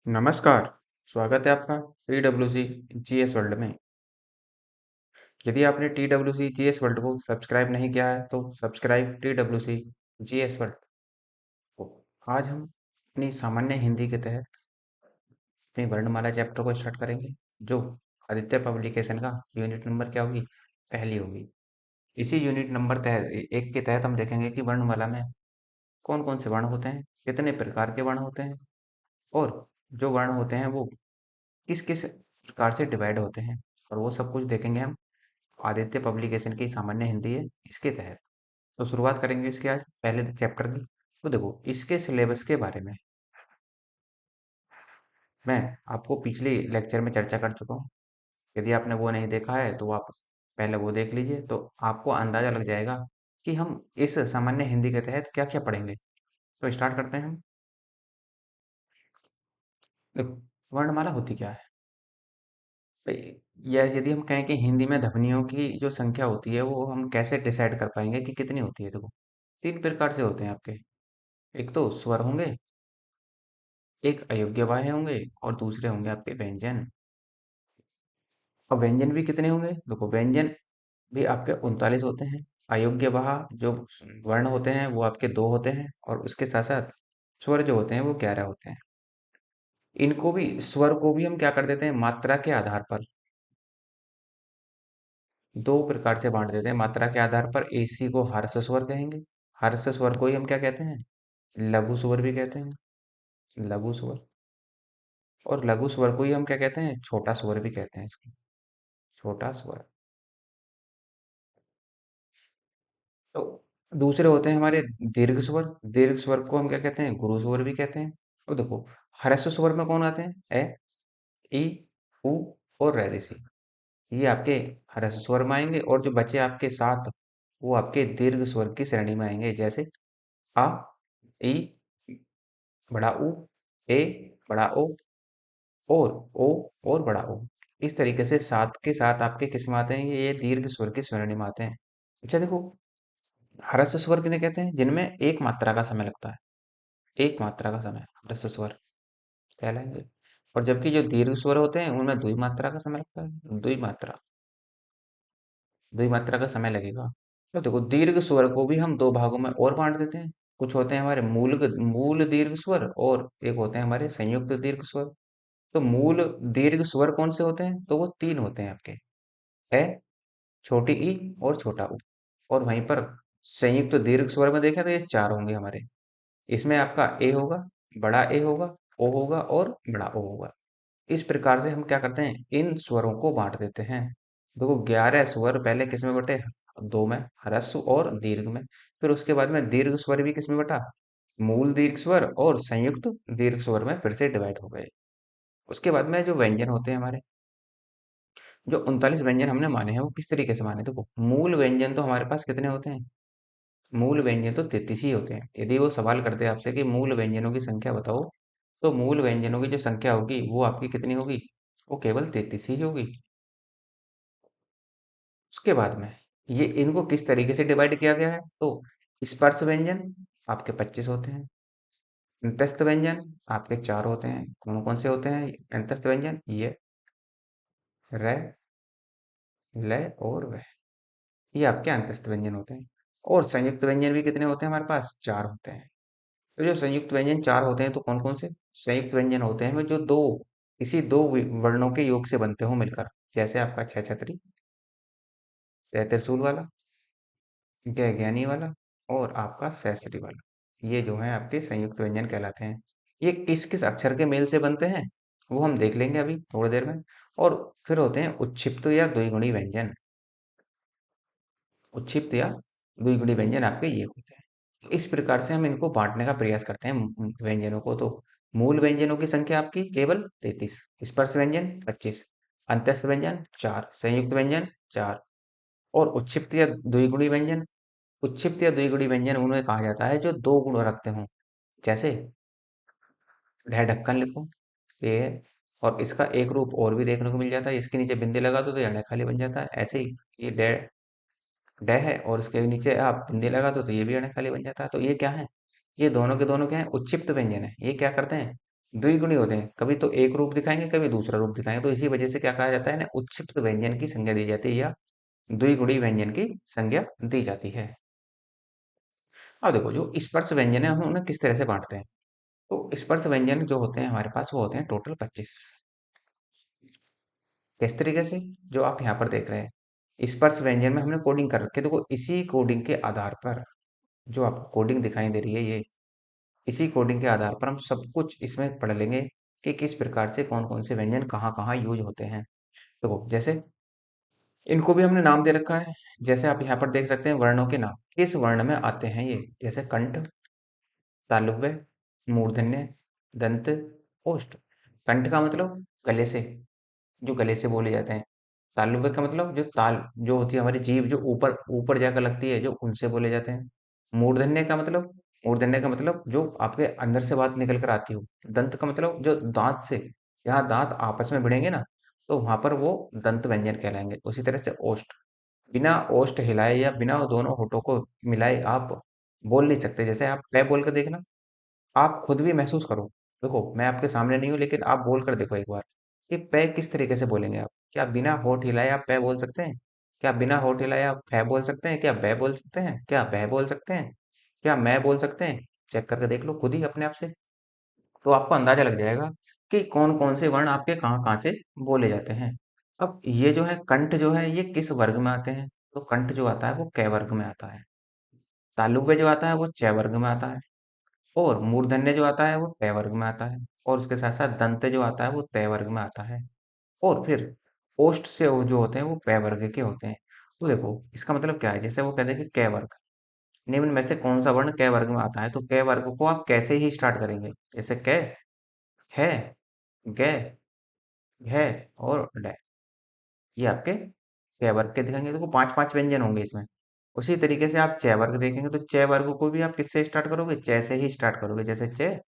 नमस्कार, स्वागत है आपका TWC जीएस वर्ल्ड में। यदि आपने TWC जीएस वर्ल्ड को सब्सक्राइब नहीं किया है तो सब्सक्राइब TWC जीएस वर्ल्ड को। आज हम अपनी सामान्य हिंदी के तहत अपनी वर्णमाला चैप्टर को स्टार्ट करेंगे, जो आदित्य पब्लिकेशन का यूनिट नंबर क्या होगी, पहली होगी। इसी यूनिट नंबर तहत एक के तहत हम देखेंगे कि वर्णमाला में कौन कौन से वर्ण होते हैं, कितने प्रकार के वर्ण होते हैं और जो वर्ण होते हैं वो किस किस प्रकार से डिवाइड होते हैं, और वो सब कुछ देखेंगे हम आदित्य पब्लिकेशन की सामान्य हिंदी है इसके तहत। तो शुरुआत करेंगे इसके आज पहले चैप्टर की। तो देखो, इसके सिलेबस के बारे में मैं आपको पिछले लेक्चर में चर्चा कर चुका हूँ। यदि आपने वो नहीं देखा है तो आप पहले वो देख लीजिए, तो आपको अंदाजा लग जाएगा कि हम इस सामान्य हिंदी के तहत क्या क्या पढ़ेंगे। तो स्टार्ट करते हैं हम। देखो, वर्णमाला होती क्या है भाई? या यदि हम कहें कि हिंदी में ध्वनियों की जो संख्या होती है वो हम कैसे डिसाइड कर पाएंगे कि कितनी होती है। देखो, तीन प्रकार से होते हैं आपके। एक तो स्वर होंगे, एक अयोग्यवाह होंगे और दूसरे होंगे आपके व्यंजन। अब व्यंजन भी कितने होंगे? देखो, व्यंजन भी आपके 39 होते हैं। अयोग्यवाह जो वर्ण होते हैं वो आपके दो होते हैं, और उसके साथ साथ स्वर जो होते हैं वो 11 होते हैं। इनको भी, स्वर को भी हम क्या कर देते हैं, मात्रा के आधार पर दो प्रकार से बांट देते हैं। मात्रा के आधार पर इसी को हर्ष स्वर कहेंगे। हर्ष स्वर को ही हम क्या कहते हैं, लघु स्वर भी कहते हैं, लघु स्वर। और लघु स्वर को ही हम क्या कहते हैं, छोटा स्वर भी कहते हैं इसको, छोटा स्वर। तो दूसरे होते हैं हमारे दीर्घ स्वर। दीर्घ स्वर को हम क्या कहते हैं, गुरु स्वर भी कहते हैं। और देखो, ह्रस्व स्वर में कौन आते हैं, ए, ई, उ और रै, ऋषि। ये आपके ह्रस्व स्वर में आएंगे, और जो बचे आपके सात वो आपके दीर्घ स्वर की श्रेणी में आएंगे, जैसे आ, ई, बड़ा ऊ, ए, बड़ा ओ, और ओ और बड़ा ओ। इस तरीके से सात के साथ आपके किस में आते हैं, ये दीर्घ स्वर की श्रेणी में आते हैं। अच्छा देखो, ह्रस्व स्वर किन्हें कहते हैं, जिनमें एक मात्रा का समय लगता है, एक मात्रा का समय ह्रस्व स्वर कहलाएंगे। और जबकि जो दीर्घ स्वर होते हैं उनमें द्वि मात्रा का समय लगता है, द्वि मात्रा का समय लगेगा। तो देखो, दीर्घ स्वर को भी हम दो भागों में और बांट देते हैं। कुछ होते हैं हमारे मूल मूल दीर्घ स्वर, और एक होते हैं हमारे संयुक्त दीर्घ स्वर। तो मूल दीर्घ स्वर कौन से होते हैं, तो वो तीन होते हैं आपके, ए, छोटी ई और छोटा ऊ। और वहीं पर संयुक्त दीर्घ स्वर में देखें तो ये चार होंगे हमारे। इसमें आपका ए होगा, बड़ा ए होगा, ओ होगा और बड़ा ओ होगा। इस प्रकार से हम क्या करते हैं, इन स्वरों को बांट देते हैं। देखो, 11 स्वर पहले किस में बटे, दो में, ह्रस्व और दीर्घ में। फिर उसके बाद में दीर्घ स्वर भी किस में बटा, मूल दीर्घ स्वर और संयुक्त दीर्घ स्वर में फिर से डिवाइड हो गए। उसके बाद में जो व्यंजन होते हैं हमारे, जो 39 व्यंजन हमने माने हैं वो किस तरीके से माने, देखो मूल व्यंजन तो हमारे पास कितने होते हैं, मूल व्यंजन तो 33 ही होते हैं। यदि वो सवाल करते हैं आपसे कि मूल व्यंजनों की संख्या बताओ, तो मूल व्यंजनों की जो संख्या होगी वो आपकी कितनी होगी, वो केवल 33 ही होगी। उसके बाद में ये इनको किस तरीके से डिवाइड किया गया है, तो स्पर्श व्यंजन आपके 25 होते हैं, अंतस्थ व्यंजन आपके चार होते हैं। कौन कौन से होते हैं अंतस्थ व्यंजन, ये, रे, ले और वह, ये आपके अंतस्थ व्यंजन होते हैं। और संयुक्त व्यंजन भी कितने होते हैं हमारे पास, चार होते हैं। तो जो संयुक्त व्यंजन चार होते हैं, तो कौन कौन से संयुक्त व्यंजन होते हैं, जो दो, इसी दो वर्णों के योग से बनते हो मिलकर। जैसे आपका छह छतरी, तय त्रिशूल वाला, गय ज्ञानी वाला, और आपका सहस्त्री वाला, ये जो है आपके संयुक्त व्यंजन कहलाते हैं। ये किस किस अक्षर के मेल से बनते हैं वो हम देख लेंगे अभी थोड़ी देर में। और फिर होते हैं उच्छिप्त या द्विगुणी व्यंजन। उच्छिप्त या द्विगुणी व्यंजन आपके ये होते हैं। इस प्रकार से हम इनको बांटने का प्रयास करते हैं व्यंजनों को। तो मूल व्यंजनों की संख्या आपकी केवल 33, स्पर्श व्यंजन 25, अंतस्थ व्यंजन 4, संयुक्त व्यंजन 4, और उच्छिप्त या द्विगुणी व्यंजन। उच्छिप्त या द्विगुणी व्यंजन उन्हें कहा जाता है जो दो गुण रखते हों। जैसे ढह ढक्कन लिखो, ये है। और इसका एक रूप और भी देखने को मिल जाता है, इसके नीचे बिंदी लगा दो तो यह खाली बन जाता है। ऐसे ही ये डे डे है, और इसके नीचे आप बिंदी लगा दो तो ये भी खाली बन जाता है। तो ये क्या है, ये दोनों के दोनों क्या है, उच्छिप्त व्यंजन है। ये क्या करते हैं, द्विगुणी होते हैं, कभी तो एक रूप दिखाएंगे कभी दूसरा रूप दिखाएंगे, तो इसी वजह से क्या कहा जाता है ना, उच्छिष्ट व्यंजन की संज्ञा दी जाती है या द्विगुणी व्यंजन की संज्ञा दी जाती है। अब देखो जो स्पर्श व्यंजन है हम उन्हें किस तरह से बांटते हैं। तो स्पर्श व्यंजन जो होते हैं हमारे पास वो होते हैं टोटल 25। किस तरीके से, जो आप यहाँ पर देख रहे हैं स्पर्श व्यंजन में हमने कोडिंग कर रखी है, देखो इसी कोडिंग के आधार पर जो आपको कोडिंग दिखाई दे रही है ये, इसी कोडिंग के आधार पर हम सब कुछ इसमें पढ़ लेंगे कि किस प्रकार से कौन कौन से व्यंजन कहाँ कहाँ यूज होते हैं। देखो जैसे इनको भी हमने नाम दे रखा है, जैसे आप यहाँ पर देख सकते हैं वर्णों के नाम किस वर्ण में आते हैं ये, जैसे कंठ, तालुव्य, मूर्धन्य, दंत, ओष्ठ। कंठ का मतलब गले से, जो गले से बोले जाते हैं। तालुव्य का मतलब जो ताल जो होती है हमारी जीभ जो ऊपर ऊपर जाकर लगती है, जो उनसे बोले जाते हैं। मूर्धन्य का मतलब जो आपके अंदर से बात निकल कर आती हो। दंत का मतलब जो दांत से, यहाँ दांत आपस में भिड़ेंगे ना, तो वहां पर वो दंत व्यंजन कहलाएंगे। उसी तरह से ओष्ठ, बिना ओष्ठ हिलाए या बिना दोनों होठों को मिलाए आप बोल नहीं सकते। जैसे आप पै बोल कर देखना, आप खुद भी महसूस करो। देखो मैं आपके सामने नहीं हूँ लेकिन आप बोल कर देखो एक बार कि पै किस तरीके से बोलेंगे आप। क्या बिना होठ हिलाए आप पै बोल सकते हैं? क्या बिना होठ हिलाए आप फै बोल सकते हैं? क्या बै बोल सकते हैं? क्या बह बोल सकते हैं? क्या मैं बोल सकते हैं? चेक करके देख लो खुद ही अपने आप से, तो आपको अंदाजा लग जाएगा कि कौन कौन से वर्ण आपके कहाँ कहाँ से बोले जाते हैं। अब ये जो है कंठ जो है ये किस वर्ग में आते हैं, तो कंठ जो आता है वो कै वर्ग में आता है। तालुव्य जो आता है वो च वर्ग में आता है। और मूर्धन्य जो आता है वो तय वर्ग में आता है। और उसके साथ साथ दंत जो आता है वो तय वर्ग में आता है। और फिर ओष्ठ से वो जो होते हैं वो पै वर्ग के होते हैं। तो देखो इसका मतलब क्या है, जैसे वो कहते हैं कि कै वर्ग, निम्न में से कौन सा वर्ण कै वर्ग में आता है, तो कै वर्ग को आप कैसे ही स्टार्ट करेंगे, जैसे कै, है, गे, है और डै, ये आपके कै वर्ग के दिखेंगे। देखो पांच पांच व्यंजन होंगे इसमें। उसी तरीके से आप च वर्ग देखेंगे तो च वर्ग को भी आप किससे स्टार्ट करोगे, च से ही स्टार्ट करोगे। जैसे च,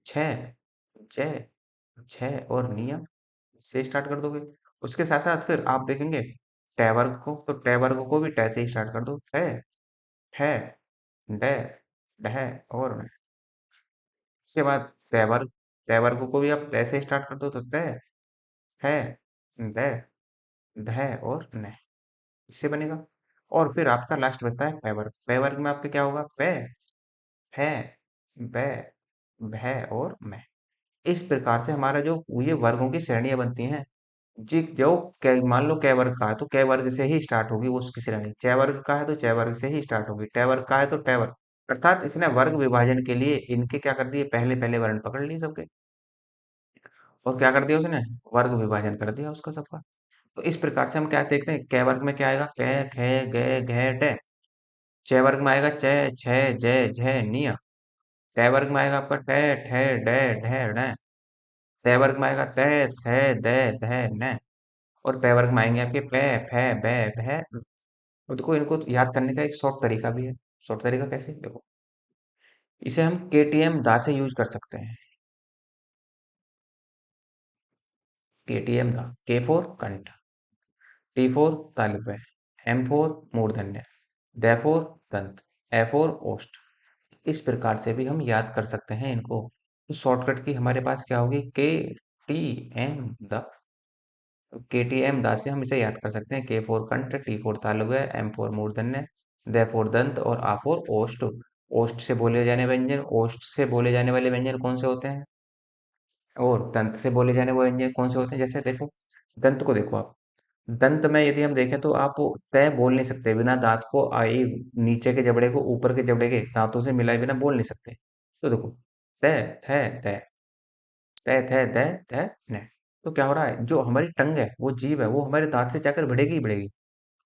छ, जय, छह और नियम से स्टार्ट कर दोगे। उसके साथ साथ फिर आप देखेंगे टै वर्ग को, तो टै वर्ग को भी टै से ही स्टार्ट कर दो। है, डै, डह और न। उसके बाद तै वर्ग को भी आप टै से स्टार्ट कर दो, तो तै, है, दै, धै और न, इससे बनेगा। और फिर आपका लास्ट बचता है पै वर्ग। पै वर्ग में आपके क्या होगा, पै, है, बै, भै और मैं। इस प्रकार से हमारा जो ये वर्गों की श्रेणियां बनती हैं। जी जो कै मान लो कै वर्ग का है तो कै वर्ग से ही स्टार्ट होगी वो उसकी श्रेणी, चय वर्ग का है तो चय वर्ग से ही स्टार्ट होगी, टय वर्ग का है तो टय वर्ग। अर्थात इसने वर्ग विभाजन के लिए इनके क्या कर दिए, पहले पहले वर्ण पकड़ लिए सबके, और क्या कर दिया उसने, वर्ग विभाजन कर दिया उसका सबका। तो इस प्रकार से हम क्या देखते हैं, कै वर्ग में क्या आएगा, कै, खे, गे, घे, डे। चय वर्ग में आएगा च, छ, जय, झ, निय। टय वर्ग में आएगा आपका टै, ठै, डै, ढै, ढै। तय वर्ग में आएगा तै, थे, दै, धै, नै। और पै वर्ग में आएंगे आपके पै, फै, बै, भै। और देखो इनको याद करने का एक शॉर्ट तरीका भी है। शॉर्ट तरीका कैसे, देखो इसे हम केटीएम दा से यूज कर सकते हैं। केटीएम दा, के फोर कंठ, टी फोर तालुव्य, एम फोर मूर्धन्य, दै फोर दंत, ए फोर ओष्ठ। इस प्रकार से भी हम याद कर सकते हैं इनको। तो शॉर्टकट की हमारे पास क्या होगी, के टी एम द। के टी एम दा से हम इसे याद कर सकते हैं, के फोर कंठ, टी फोर तालुव्य, एम फोर मूर्धन्य, द फोर दंत और आ फोर ओष्ठ। ओष्ठ से बोले जाने व्यंजन, ओष्ठ से बोले जाने वाले व्यंजन कौन से होते हैं, और दंत से बोले जाने वाले व्यंजन कौन से होते हैं। जैसे देखो दंत को देखो आप, दंत में यदि हम देखें तो आप तय बोल नहीं सकते बिना दांत को आई, नीचे के जबड़े को ऊपर के जबड़े के दांतों से मिलाए बिना बोल नहीं सकते। तो देखो तय, थ, तय, तय, थ, तय, तय, न। तो क्या हो रहा है, जो हमारी टंग है वो जीभ है वो हमारे दांत से जाकर भिड़ेगी ही भिड़ेगी।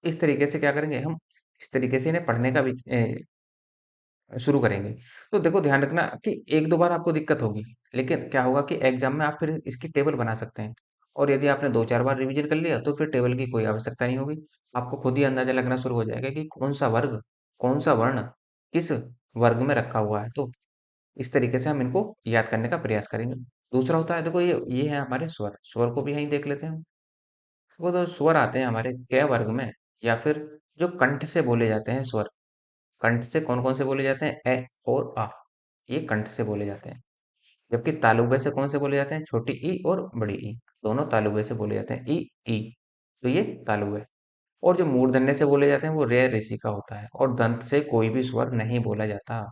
इस तरीके से क्या करेंगे हम, इस तरीके से इन्हें पढ़ने का भी शुरू करेंगे। तो देखो ध्यान रखना कि एक दो बार आपको दिक्कत होगी, लेकिन क्या होगा कि एग्जाम में आप फिर इसकी टेबल बना सकते हैं। और यदि आपने दो चार बार रिवीजन कर लिया तो फिर टेबल की कोई आवश्यकता नहीं होगी। आपको खुद ही अंदाजा लगना शुरू हो जाएगा कि कौन सा वर्ग, कौन सा वर्ण किस वर्ग में रखा हुआ है। तो इस तरीके से हम इनको याद करने का प्रयास करेंगे। दूसरा होता है, देखो ये है हमारे स्वर। स्वर को भी यहीं देख लेते हैं हम। वो तो स्वर आते हैं हमारे क वर्ग में, या फिर जो कंठ से बोले जाते हैं स्वर। कंठ से कौन कौन से बोले जाते हैं, ए और आ, ये कंठ से बोले जाते हैं। जबकि तालुबे से कौन से बोले जाते हैं, छोटी ई और बड़ी ई, दोनों तालुबे से बोले जाते हैं, ई ई। तो ये तालुबे। और जो मूर्धन्य से बोले जाते हैं वो रे ऋषि का होता है, और दंत से कोई भी स्वर नहीं बोला जाता,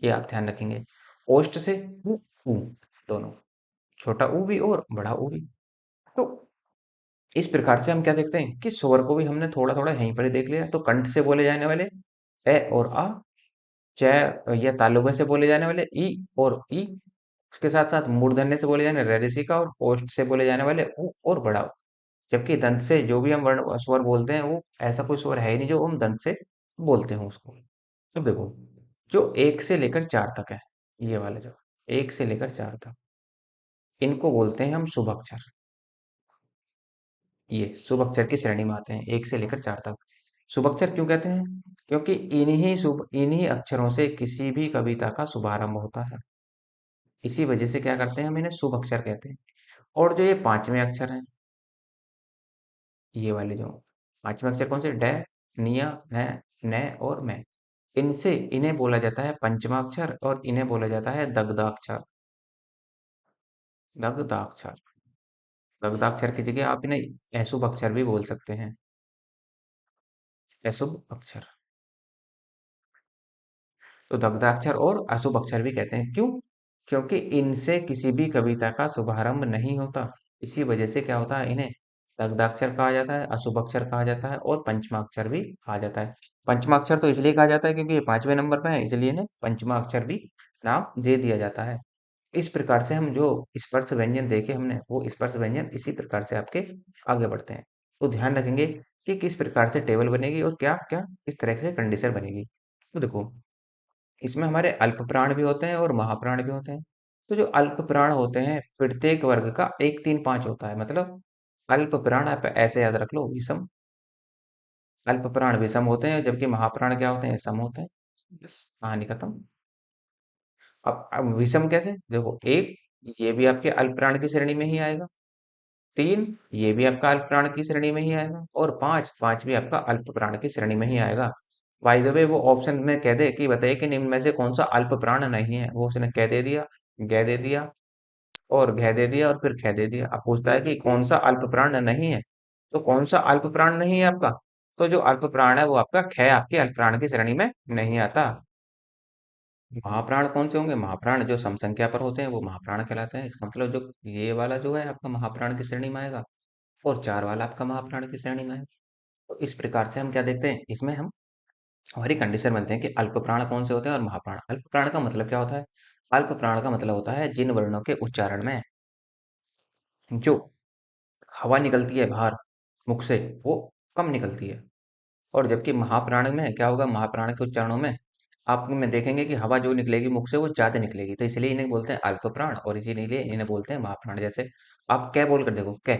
ये आप ध्यान रखेंगे। ओष्ठ से ऊ, दोनों, छोटा ऊ भी और बड़ा ऊ भी। तो इस प्रकार से हम क्या देखते हैं कि स्वर को भी हमने थोड़ा थोड़ा यहीं पर ही देख लिया। तो कंठ से बोले जाने वाले ए और आ, च या तालुबे से बोले जाने वाले ई और ई, उसके साथ साथ मूर्धन्य से बोले जाने रे ऋषि का, और ओष्ठ से बोले जाने वाले ऊ और बड़ा ऊ। जबकि दंत से जो भी हम वर्ण स्वर बोलते हैं वो ऐसा कोई स्वर है ही नहीं जो हम दंत से बोलते हैं उसको। अब देखो, जो एक से लेकर चार तक है, ये वाले जो एक से लेकर चार तक, इनको बोलते हैं हम शुभ अक्षर। ये शुभ अक्षर की श्रेणी में आते हैं, एक से लेकर चार तक। शुभ अक्षर क्यों कहते हैं? क्योंकि इन्हीं अक्षरों से किसी भी कविता का शुभारंभ होता है। इसी वजह से क्या करते हैं, हम इन्हें शुभ अक्षर कहते हैं। और जो ये पांचवें अक्षर हैं, ये वाले जो पांचवें अक्षर कौन से, डे, निया, न, न और मैं, इनसे इन्हें बोला जाता है पंचमाक्षर, और इन्हें बोला जाता है दग्धाक्षर। दग्धाक्षर। दग्धाक्षर की जगह आप इन्हें अशुभ अक्षर भी बोल सकते हैं। अशुभ अक्षर। तो दग्धाक्षर और अशुभ अक्षर भी कहते हैं, क्यों? क्योंकि इनसे किसी भी कविता का शुभारंभ नहीं होता। इसी वजह से क्या होता है, इन्हें दग्धाक्षर कहा जाता है, अशुभ अक्षर कहा जाता है, और पंचमाक्षर भी कहा जाता है। पंचमाक्षर तो इसलिए कहा जाता है क्योंकि ये पांचवें नंबर पे है, इसलिए इन्हें पंचमाक्षर भी नाम दे दिया जाता है। इस प्रकार से हम जो स्पर्श व्यंजन देखे हमने, वो स्पर्श व्यंजन इसी प्रकार से आपके आगे बढ़ते हैं। तो ध्यान रखेंगे कि किस प्रकार से टेबल बनेगी और क्या क्या किस तरह से कंडीशन बनेगी। तो देखो, इसमें हमारे अल्प प्राण भी होते हैं और महाप्राण भी होते हैं। तो जो अल्प प्राण होते हैं, प्रत्येक वर्ग का 1 3 5 होता है, मतलब अल्प प्राण आप ऐसे याद रख लो, विषम। अल्प प्राण विषम होते हैं, जबकि महाप्राण क्या होते हैं, सम होते हैं। बस, कहानी खत्म। अब विषम कैसे, देखो, एक, ये भी आपके अल्प प्राण की श्रेणी में ही आएगा। तीन, ये भी आपका अल्प प्राण की श्रेणी में ही आएगा। और पांच, पांच भी आपका अल्प प्राण की श्रेणी में ही आएगा। बाय द वे, वो ऑप्शन में कह दे कि बताइए कि निम्न में से कौन सा अल्प प्राण नहीं है, वो उसने कह दे दिया, गह दे दिया, और घ दे दिया, और फिर ख दे दिया। अब पूछता है कि कौन सा अल्प प्राण नहीं है, तो कौन सा अल्प प्राण नहीं है आपका? तो जो अल्प प्राण है वो आपका ख आपके अल्प प्राण की श्रेणी में नहीं आता। महाप्राण कौन से होंगे? महाप्राण जो सम संख्या पर होते हैं वो महाप्राण कहलाते हैं। इसका मतलब जो ये वाला जो है आपका महाप्राण की श्रेणी में आएगा, और चार वाला आपका महाप्राण की श्रेणी में है। तो इस प्रकार से हम क्या देखते हैं, इसमें हम हमारी कंडीशन बनते हैं कि अल्प प्राण कौन से होते हैं और महाप्राण। अल्प प्राण का मतलब क्या होता है? अल्प प्राण का मतलब होता है जिन वर्णों के उच्चारण में जो हवा निकलती है बाहर मुख से, वो कम निकलती है। और जबकि महाप्राण में क्या होगा, महाप्राण के उच्चारणों में आप में देखेंगे कि हवा जो निकलेगी मुख से वो ज्यादा निकलेगी, तो इसलिए इन्हें बोलते हैं अल्प प्राण, और इसीलिए इन्हें बोलते हैं महाप्राण। जैसे आप कै बोल कर देखो, कै,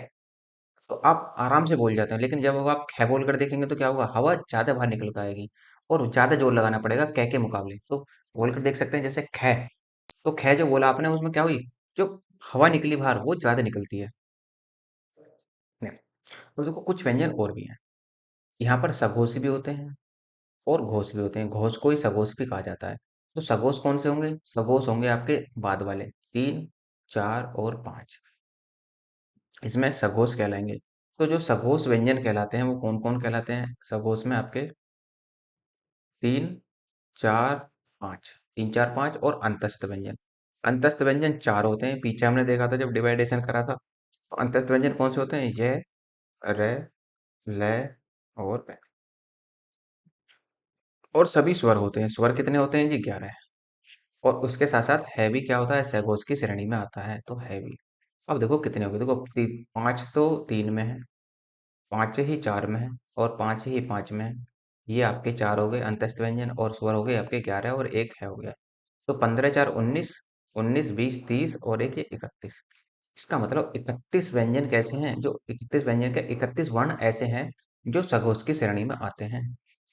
तो आप आराम से बोल जाते हैं, लेकिन जब आप खे बोल कर देखेंगे तो क्या होगा, हवा ज्यादा बाहर निकल कर आएगी, और ज्यादा जोर लगाना पड़ेगा कै के मुकाबले। तो बोल कर देख सकते हैं, जैसे खे, तो खे जो बोला आपने उसमें क्या हुई, जो हवा निकली बाहर वो ज्यादा निकलती है। नहीं। तो देखो, कुछ व्यंजन और भी हैं। यहाँ पर सघोष भी होते हैं और घोष भी होते हैं। घोष को ही सघोष भी कहा जाता है। तो सघोष कौन से होंगे? सघोष होंगे आपके बाद वाले तीन, चार और पांच, इसमें सघोष कहलाएंगे। तो जो सघोष व्यंजन कहलाते हैं वो कौन कौन कहलाते हैं? सघोष में आपके तीन, चार, पांच, तीन, चार, पांच, और अंतस्थ व्यंजन। अंतस्थ व्यंजन चार होते हैं, पीछे हमने देखा था जब डिवाइडेशन करा था। तो अंतस्थ व्यंजन कौन से होते हैं? ये, रे, ले और पे। और सभी स्वर होते हैं। स्वर कितने होते हैं जी? 11। और उसके साथ साथ है भी क्या होता है, सैगोस की श्रेणी में आता है, तो है भी। अब देखो कितने हो गए, देखो पांच तो तीन में है, पांच ही चार में है, और पांच ही पांच में है। ये आपके चार हो गए अंतस्थ व्यंजन, और स्वर हो गए आपके 11, और एक है हो गया। तो 15 4 19, 19 20 30, और एक ये 31। इसका मतलब 31 व्यंजन कैसे हैं, जो 31 व्यंजन के 31 वर्ण ऐसे हैं जो सघोष की श्रेणी में आते हैं।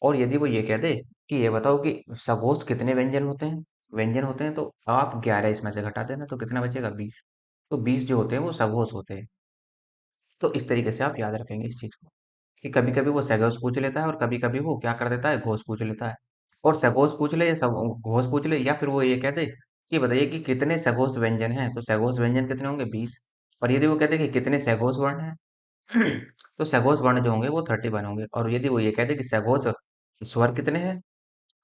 और यदि वो ये कह दे कि ये बताओ कि सघोष कितने व्यंजन होते हैं, तो आप 11 इसमें से घटा देना, तो कितना बचेगा? 20। तो 20 जो होते हैं वो सघोष होते हैं। तो इस तरीके से आप याद रखेंगे इस चीज को, कि कभी कभी वो सघोष पूछ लेता है, और कभी कभी वो क्या कर देता है, घोष पूछ लेता है। और सघोष पूछ ले या घोष पूछ ले, या फिर वो ये कह दे ये बताइए कि कितने सघोष व्यंजन हैं, तो सघोष व्यंजन कितने होंगे 20। और यदि वो कहते हैं कि कितने सघोष वर्ण हैं तो सघोष वर्ण जो होंगे वो 31 होंगे। और यदि वो ये कहते हैं कि सघोष स्वर कितने हैं,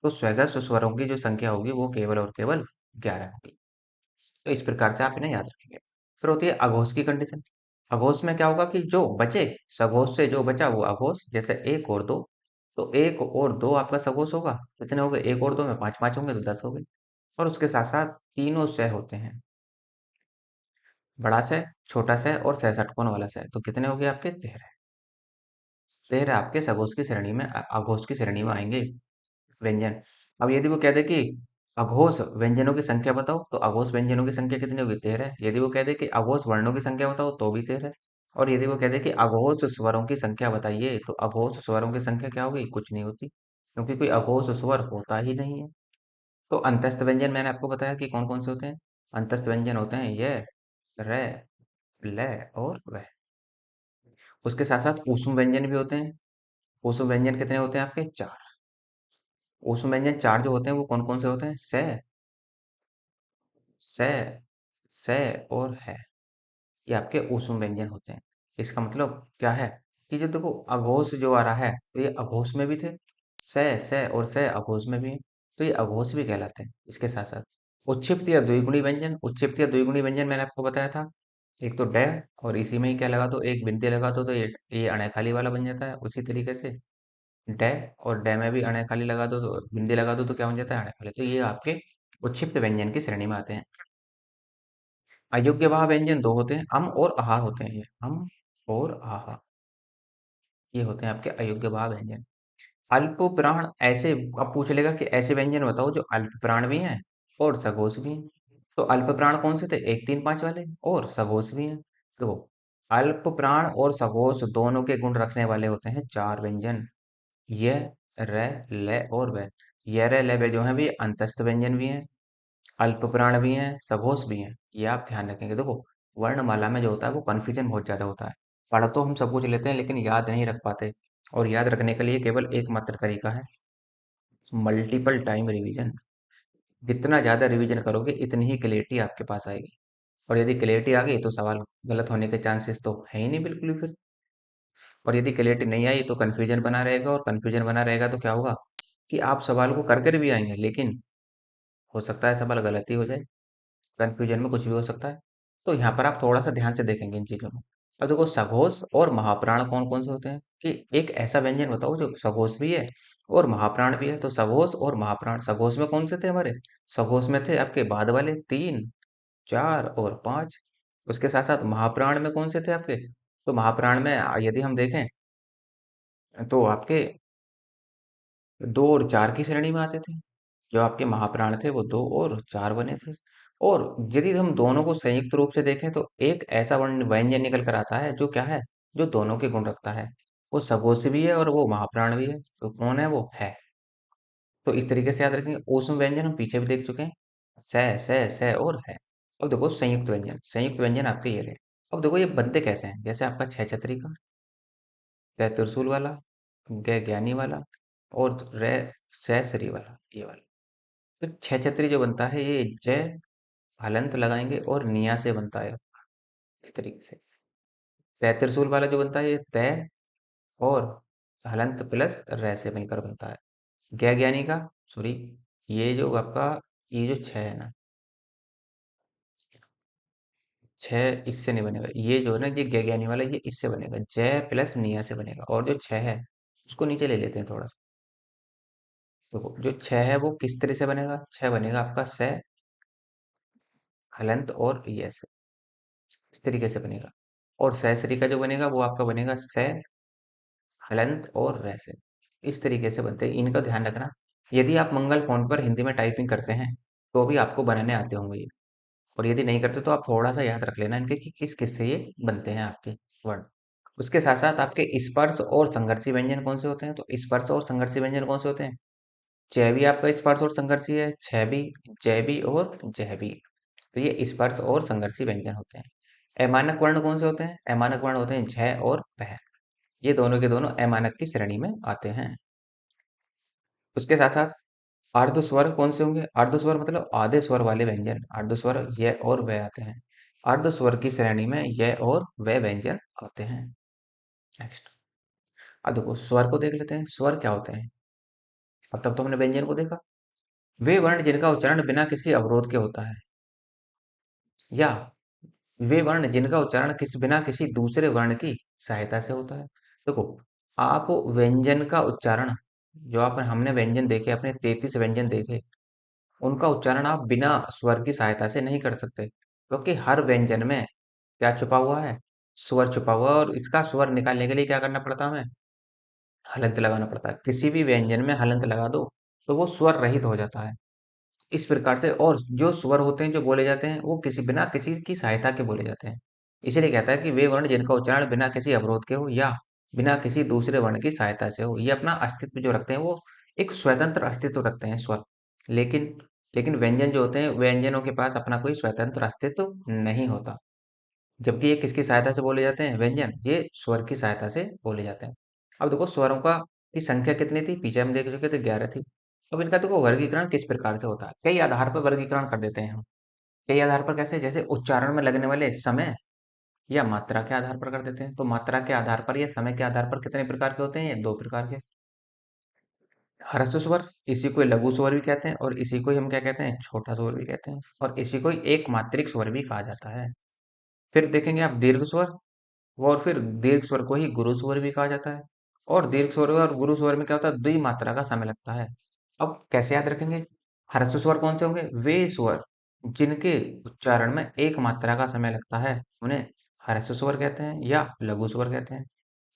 तो स्वगत स्वरों की जो संख्या होगी वो केवल और केवल 11 होगी। तो इस प्रकार से आप इन्हें याद रखेंगे। फिर होती है अघोष की कंडीशन। अघोष में क्या होगा कि जो बचे, सघोष से जो बचा वो अघोष, जैसे एक और दो। तो एक और दो आपका सघोष होगा, कितने हो गए, एक और दो में पांच पांच होंगे तो 10 हो गए। और उसके साथ साथ तीनों सह होते हैं, बड़ा सह, छोटा सह और सह षटकोण वाला सह। तो कितने हो गए आपके 13। 13 आपके सघोष की श्रेणी में, अघोष की श्रेणी में आएंगे व्यंजन। अब यदि वो कह दे कि अघोष व्यंजनों की संख्या बताओ, तो अघोष व्यंजनों की संख्या कितनी होगी, 13। यदि वो कह दे कि अघोष वर्णों की संख्या बताओ, तो भी 13। और यदि वो कह दे कि अघोष स्वरों की संख्या बताइए, तो अघोष स्वरों की संख्या क्या होगी, कुछ नहीं होती, क्योंकि कोई अघोष स्वर होता ही नहीं है। तो अंतस्थ व्यंजन मैंने आपको बताया कि कौन कौन से होते हैं। अंतस्थ व्यंजन होते हैं ये, र, ल और वह। उसके साथ साथ ऊष्म व्यंजन भी होते हैं। ऊष्म व्यंजन कितने होते हैं आपके, 4। ऊष्म व्यंजन 4 जो होते हैं वो कौन कौन से होते हैं, स, स, स और है। ये आपके ऊष्म व्यंजन होते हैं। इसका मतलब क्या है कि जो देखो अघोष जो आ रहा है, तो ये अघोष में भी थे, स और स अघोष में भी है, तो ये अघोष भी कहलाते हैं। इसके साथ साथ उच्छिप्त या द्विगुणी व्यंजन। उच्छिप्त या द्विगुणी व्यंजन मैंने आपको बताया था, एक तो डे, और इसी में ही क्या लगा दो, एक बिंदी लगा दो, तो ये अणेखाली वाला बन जाता है। उसी तरीके से डे, और डे में भी अणेखाली लगा दो, तो बिंदी लगा दो, तो क्या बन जाता है, अणेखाली। तो ये आपके उच्छिप्त व्यंजन की श्रेणी में आते हैं। अयोग्य भाव व्यंजन दो होते हैं, अम और आहार होते हैं। ये अम और आहार, ये होते हैं आपके अयोग्य भाव व्यंजन। अल्प प्राण ऐसे, अब पूछ लेगा कि ऐसे व्यंजन बताओ जो अल्प प्राण भी हैं और सघोष भी हैं। तो अल्प प्राण कौन से थे, 1 3 5 वाले, और सघोष भी हैं। तो अल्प प्राण और सघोष दोनों के गुण रखने वाले होते हैं 4 व्यंजन, य, र, ल और व। य, र, ल, व जो है भी अंतस्थ व्यंजन भी हैं, अल्प प्राण भी हैं, सघोष भी हैं। ये आप ध्यान रखेंगे। देखो वर्णमाला में जो होता है वो कन्फ्यूजन बहुत ज्यादा होता है। पढ़ तो हम सब कुछ लेते हैं लेकिन याद नहीं रख पाते। और याद रखने के लिए केवल एकमात्र तरीका है, मल्टीपल टाइम रिवीजन। जितना ज्यादा रिवीजन करोगे इतनी ही क्लियरिटी आपके पास आएगी। और यदि क्लियरिटी आ गई तो सवाल गलत होने के चांसेस तो है ही नहीं बिल्कुल भी फिर। और यदि क्लियरिटी नहीं आई तो कन्फ्यूजन बना रहेगा, और कन्फ्यूजन बना रहेगा तो क्या होगा कि आप सवाल को कर कर भी आएंगे, लेकिन हो सकता है सवाल गलत ही हो जाए। कन्फ्यूजन में कुछ भी हो सकता है। तो यहाँ पर आप थोड़ा सा ध्यान से देखेंगे इन चीजों को। अब देखो सघोष और महाप्राण कौन कौन से होते हैं, कि एक ऐसा व्यंजन बताओ जो सघोष भी है और महाप्राण भी है। तो सघोष और महाप्राण, सघोष में कौन से थे हमारे, सघोष में थे आपके बाद वाले 3 4 और 5। उसके साथ साथ महाप्राण में कौन से थे आपके, तो महाप्राण में यदि हम देखें तो आपके 2 और 4 की श्रेणी में आते थे। जो आपके महाप्राण थे वो 2 और 4 बने थे। और यदि हम दोनों को संयुक्त रूप से देखें तो एक ऐसा व्यंजन निकल कर आता है जो क्या है, जो दोनों के गुण रखता है। वो सगोश भी है और वो महाप्राण भी है। तो कौन है, वो है। तो इस तरीके से याद रखेंगे। ऊष्म व्यंजन हम पीछे भी देख चुके हैं, स और है। अब देखो संयुक्त व्यंजन, संयुक्त व्यंजन आपके ये रहे। अब देखो ये बनते कैसे हैं, जैसे आपका छह छतरी का, त्रिशूल वाला, ज्ञानी वाला, और रे सरी वाला, ये वाला। तो छह छतरी जो बनता है ये जय हलंत लगाएंगे और निया से बनता है, इस तरीके से। तय त्रिशूल वाला जो बनता है ये तय और हलंत प्लस रे से मिलकर बनता है। ज्ञ ज्ञानी का, सॉरी, ये जो आपका, ये जो छह है ना, छह इससे नहीं बनेगा। ये जो है ना, ये ज्ञ ज्ञानी वाला, ये इससे बनेगा, जय प्लस निया से बनेगा। और जो छह है उसको नीचे ले लेते हैं थोड़ा सा। देखो जो छह है वो किस तरह से बनेगा, छह बनेगा आपका से, हलंत और ये से, इस तरीके से बनेगा। और सहसरी का जो बनेगा वो आपका बनेगा से, हलंत और रे से। इस तरीके से बनते हैं, इनका ध्यान रखना। यदि आप मंगल फोन पर हिंदी में टाइपिंग करते हैं तो भी आपको बनाने आते होंगे ये। और यदि नहीं करते तो आप थोड़ा सा याद रख लेना इनके कि किस किस से ये बनते हैं आपके वर्ड। उसके साथ साथ आपके स्पर्श और संघर्षी व्यंजन कौन से होते हैं, तो स्पर्श और संघर्षी व्यंजन कौन से होते हैं, च भी आपका स्पर्श और संघर्षी है, छ भी, जय भी और जह भी। तो ये स्पर्श और संघर्षी व्यंजन होते हैं। अमानक वर्ण कौन से होते हैं, अमानक वर्ण होते हैं झ और वह। ये दोनों के दोनों अमानक की श्रेणी में आते हैं। उसके साथ साथ अर्ध स्वर कौन से होंगे? अर्ध स्वर मतलब आधे स्वर वाले व्यंजन। अर्ध स्वर य और व आते हैं। अर्ध स्वर की श्रेणी में य और व व्यंजन आते हैं। नेक्स्ट। अब देखो स्वर को देख लेते हैं, स्वर क्या होते हैं। अब तक तो हमने व्यंजन को देखा। वे वर्ण जिनका उच्चारण बिना किसी अवरोध के होता है, या वे वर्ण जिनका उच्चारण बिना किसी दूसरे वर्ण की सहायता से होता है। देखो, आप व्यंजन का उच्चारण, जो आप हमने व्यंजन देखे, अपने 33 व्यंजन देखे, उनका उच्चारण आप बिना स्वर की सहायता से नहीं कर सकते, क्योंकि हर व्यंजन में क्या छुपा हुआ है? स्वर छुपा हुआ है, और इसका स्वर निकालने के लिए क्या करना पड़ता है हमें? हलंत लगाना पड़ता है। किसी भी व्यंजन में हलंत लगा दो तो वो स्वर रहित हो जाता है। इस प्रकार से, और जो स्वर होते हैं जो बोले जाते हैं वो बिना किसी की सहायता के बोले जाते हैं। इसीलिए कहता है कि वे वर्ण जिनका उच्चारण बिना किसी अवरोध के हो या बिना किसी दूसरे वर्ण की सहायता से हो, ये अपना अस्तित्व जो रखते हैं वो एक स्वतंत्र अस्तित्व रखते हैं स्वर। लेकिन लेकिन व्यंजन जो होते हैं, व्यंजनों के पास अपना कोई स्वतंत्र अस्तित्व नहीं होता। जबकि ये किसकी सहायता से बोले जाते हैं? व्यंजन ये स्वर की सहायता से बोले जाते हैं। अब देखो स्वरों का की संख्या कितनी थी? पीछे हम देख चुके थे 11 थी। अब इनका देखो वर्गीकरण किस प्रकार से होता है, कई आधार पर वर्गीकरण कर देते हैं हम। कई आधार पर कैसे? जैसे उच्चारण में लगने वाले समय या मात्रा के आधार पर कर देते हैं। तो मात्रा के आधार पर या समय के आधार पर कितने प्रकार के होते हैं? ये 2 प्रकार के। ह्रस्व स्वर, इसी को लघु स्वर भी कहते हैं, और इसी को ही हम क्या कहते हैं? छोटा स्वर भी कहते हैं, और इसी को ही एक मात्रिक स्वर भी कहा जाता है। फिर देखेंगे आप दीर्घ स्वर, और फिर दीर्घ स्वर को ही गुरु स्वर भी कहा जाता है। और दीर्घ स्वर और गुरु स्वर में क्या होता है? द्वि मात्रा का समय लगता है। अब कैसे याद रखेंगे? ह्रस्व स्वर कौन से होंगे? वे स्वर जिनके उच्चारण में एक मात्रा का समय लगता है, उन्हें ह्रस्व स्वर कहते हैं या लघु स्वर कहते हैं।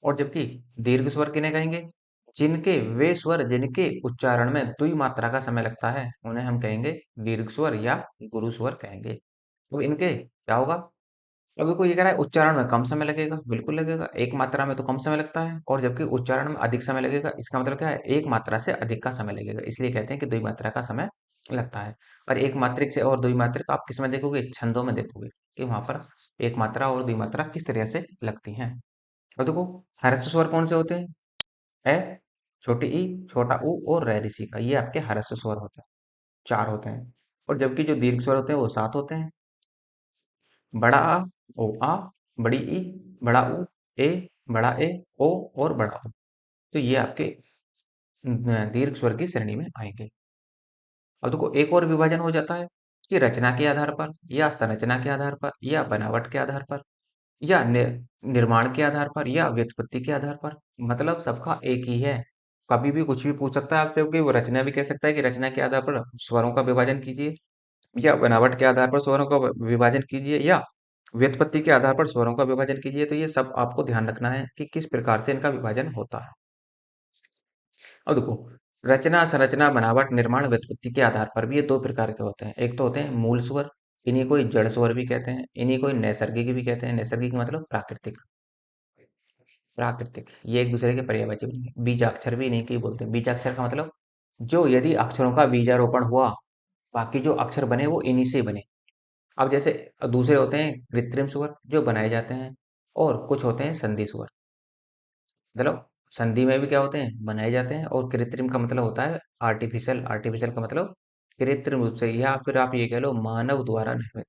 और जबकि दीर्घ स्वर किन्हें कहेंगे? वे स्वर जिनके उच्चारण में द्वि मात्रा का समय लगता है, उन्हें हम कहेंगे दीर्घ स्वर या गुरु स्वर कहेंगे। तो इनके क्या होगा? अब देखो ये कह रहा है उच्चारण में कम समय लगेगा, बिल्कुल लगेगा। एक मात्रा में तो कम समय लगता है, और जबकि उच्चारण में अधिक समय लगेगा, इसका मतलब क्या है? एक मात्रा से अधिक का समय लगेगा। इसलिए कहते हैं कि द्विमात्रा का समय लगता है। और एक मात्रिक से और द्विमात्रिक आप किस में देखोगे? छंदों में देखोगे कि वहां पर एक मात्रा और द्विमात्रा किस तरह से लगती हैं। और देखो ह्रस्व स्वर कौन से होते हैं? ए, छोटी ई, छोटा ऊ और रै ऋषि का, ये आपके ह्रस्व स्वर होते हैं। 4 होते हैं। और जबकि जो दीर्घ स्वर होते हैं वो 7 होते हैं। बड़ा आ, ओ आ, बड़ी ई, बड़ा ऊ, ए, बड़ा ए, ओ और बड़ा ओ। तो ये आपके दीर्घ स्वर की श्रेणी में आएंगे। अब देखो एक और विभाजन हो जाता है कि रचना के आधार पर या संरचना के आधार पर या बनावट के आधार पर या निर्माण के आधार पर या व्युत्पत्ति के आधार पर। मतलब सबका एक ही है। कभी भी कुछ भी पूछ सकता है आपसे कि वो रचना भी कह सकता है कि रचना के आधार पर स्वरों का विभाजन कीजिए, या बनावट के आधार पर स्वरों का विभाजन कीजिए, या व्युत्पत्ति के आधार पर स्वरों का विभाजन कीजिए। तो ये सब आपको ध्यान रखना है कि किस प्रकार से इनका विभाजन होता है। अब देखो रचना, संरचना, बनावट, निर्माण, व्युत्पत्ति के आधार पर भी ये 2 प्रकार के होते हैं। एक तो होते हैं मूल स्वर, इन्हीं को ही जड़ स्वर भी कहते हैं, इन्हीं को ही नैसर्गिक भी कहते हैं। नैसर्गिक मतलब प्राकृतिक। प्राकृतिक ये एक दूसरे के पर्यायवाची बनेंगे। बीजाक्षर भी इन्हीं के ही बोलते हैं। बीजाक्षर का मतलब जो यदि अक्षरों का बीजारोपण हुआ, बाकी जो अक्षर बने वो इन्हीं से बने। अब जैसे दूसरे होते हैं कृत्रिम स्वर जो बनाए जाते हैं, और कुछ होते हैं संधि स्वर। मतलब संधि में भी क्या होते हैं? बनाए जाते हैं। और कृत्रिम का मतलब होता है आर्टिफिशियल। आर्टिफिशियल का मतलब कृत्रिम रूप से, या फिर आप ये कह लो मानव द्वारा निर्मित।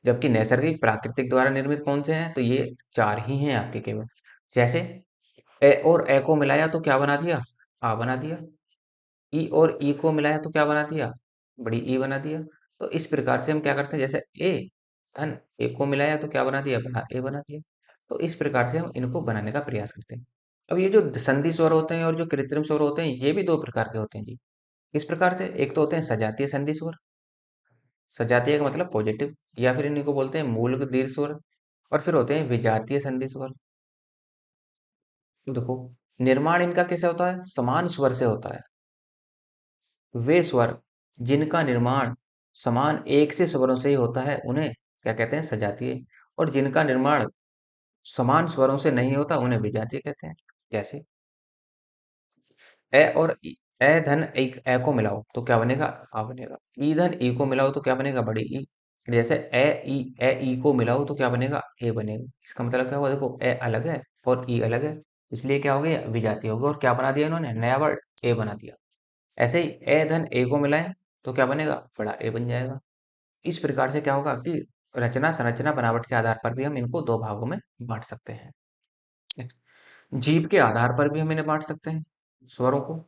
जबकि नैसर्गिक प्राकृतिक द्वारा निर्मित कौन से हैं? तो ये 4 ही हैं आपके केवल। जैसे ए और ए को मिलाया तो क्या बना दिया? आ बना दिया। ई और ई को मिलाया तो क्या बना दिया? बड़ी ई बना दिया। तो इस प्रकार से हम क्या करते हैं? जैसे ए धन ए को मिलाया तो क्या बना दिया? बड़ा ए बना दिया। तो इस प्रकार से हम इनको बनाने का प्रयास करते हैं। अब ये जो संधि स्वर होते हैं और जो कृत्रिम स्वर होते हैं, ये भी 2 प्रकार के होते हैं जी। किस प्रकार से? एक तो होते हैं सजातीय संधि स्वर। सजातीय का मतलब पॉजिटिव, या फिर इन्हीं को बोलते हैं मूल दीर्घ स्वर। और फिर होते हैं विजातीय संधि स्वर। तो देखो निर्माण इनका कैसे होता है? समान स्वर से होता है। वे स्वर जिनका निर्माण समान एक से स्वरों से ही होता है, उन्हें क्या कहते हैं? सजातीय। और जिनका निर्माण समान स्वरों से नहीं होता, उन्हें विजातीय कहते हैं। जैसे ए और ई, ए धन एक ए को मिलाओ तो क्या बनेगा? आ बनेगा। ई धन ई को मिलाओ तो क्या बनेगा? बड़ी ई। जैसे ए ई को मिलाओ तो क्या बनेगा? ए बनेगा। इसका मतलब क्या हुआ? देखो ए अलग है और ई अलग है, इसलिए क्या हो गया? विजातीय हो गया। और क्या बना दिया इन्होंने? नया वर्ड ए बना दिया। ऐसे ही ए धन ए को मिलाएं तो क्या बनेगा, बड़ा ए बन जाएगा। इस प्रकार से क्या होगा कि रचना संरचना बनावट के आधार पर भी हम इनको दो भागों में बांट सकते हैं। जीव के आधार पर भी हम इन्हें बांट सकते हैं स्वरों को।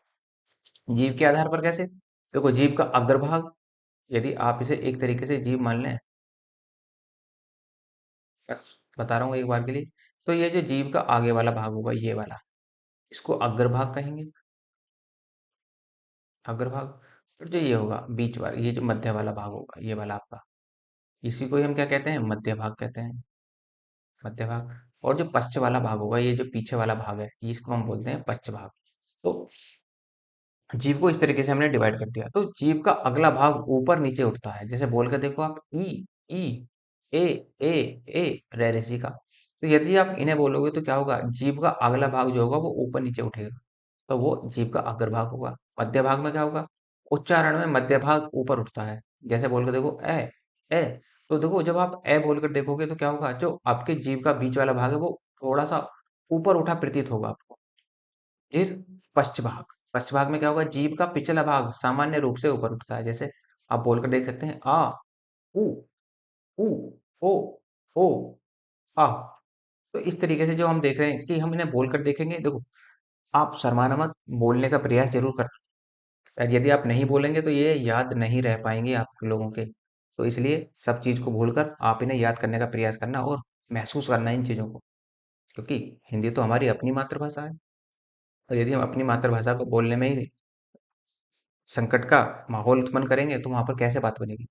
जीव के आधार पर कैसे, देखो जीव का अग्रभाग, यदि आप इसे एक तरीके से जीव मान लें, बस बता रहा हूँ एक बार के लिए, तो ये जो जीव का आगे वाला भाग होगा ये वाला, इसको अग्रभाग कहेंगे, अग्रभाग। फिर जो ये होगा बीच वाला, ये जो मध्य वाला भाग होगा ये वाला आपका, इसी को ही हम क्या कहते हैं, मध्य भाग कहते हैं, मध्य भाग। और जो पश्च वाला भाग होगा, ये जो पीछे वाला भाग है, इसको हम बोलते हैं पश्च भाग। तो जीव को इस तरीके से हमने डिवाइड कर दिया। तो जीव का अगला भाग ऊपर नीचे उठता है, जैसे बोल कर देखो आप, ई ए ए ए रे ऋषि का। तो यदि आप इन्हें बोलोगे तो क्या होगा, जीव का अगला भाग जो होगा वो ऊपर नीचे उठेगा, तो वो जीव का अग्रभाग होगा। मध्य भाग में क्या होगा, उच्चारण में मध्य भाग ऊपर उठता है, जैसे बोल कर देखो ए। तो देखो जब आप ए बोलकर देखोगे तो क्या होगा, जो आपके जीव का बीच वाला भाग है वो थोड़ा सा ऊपर उठा प्रतीत होगा आपको। फिर पश्च भाग, पश्च भाग में क्या होगा, जीभ का पिछला भाग सामान्य रूप से ऊपर उठता है, जैसे आप बोलकर देख सकते हैं, आ उ उ ओ ओ आ। तो इस तरीके से जो हम देख रहे हैं कि हम इन्हें बोलकर देखेंगे, देखो आप शर्माना मत, बोलने का प्रयास जरूर कर, और यदि आप नहीं बोलेंगे तो ये याद नहीं रह पाएंगे आप लोगों के। तो इसलिए सब चीज को भूलकर आप इन्हें याद करने का प्रयास करना और महसूस करना इन चीजों को, क्योंकि हिंदी तो हमारी अपनी मातृभाषा है, और यदि हम अपनी मातृभाषा को बोलने में ही संकट का माहौल उत्पन्न करेंगे तो वहां पर कैसे बात बनेगी।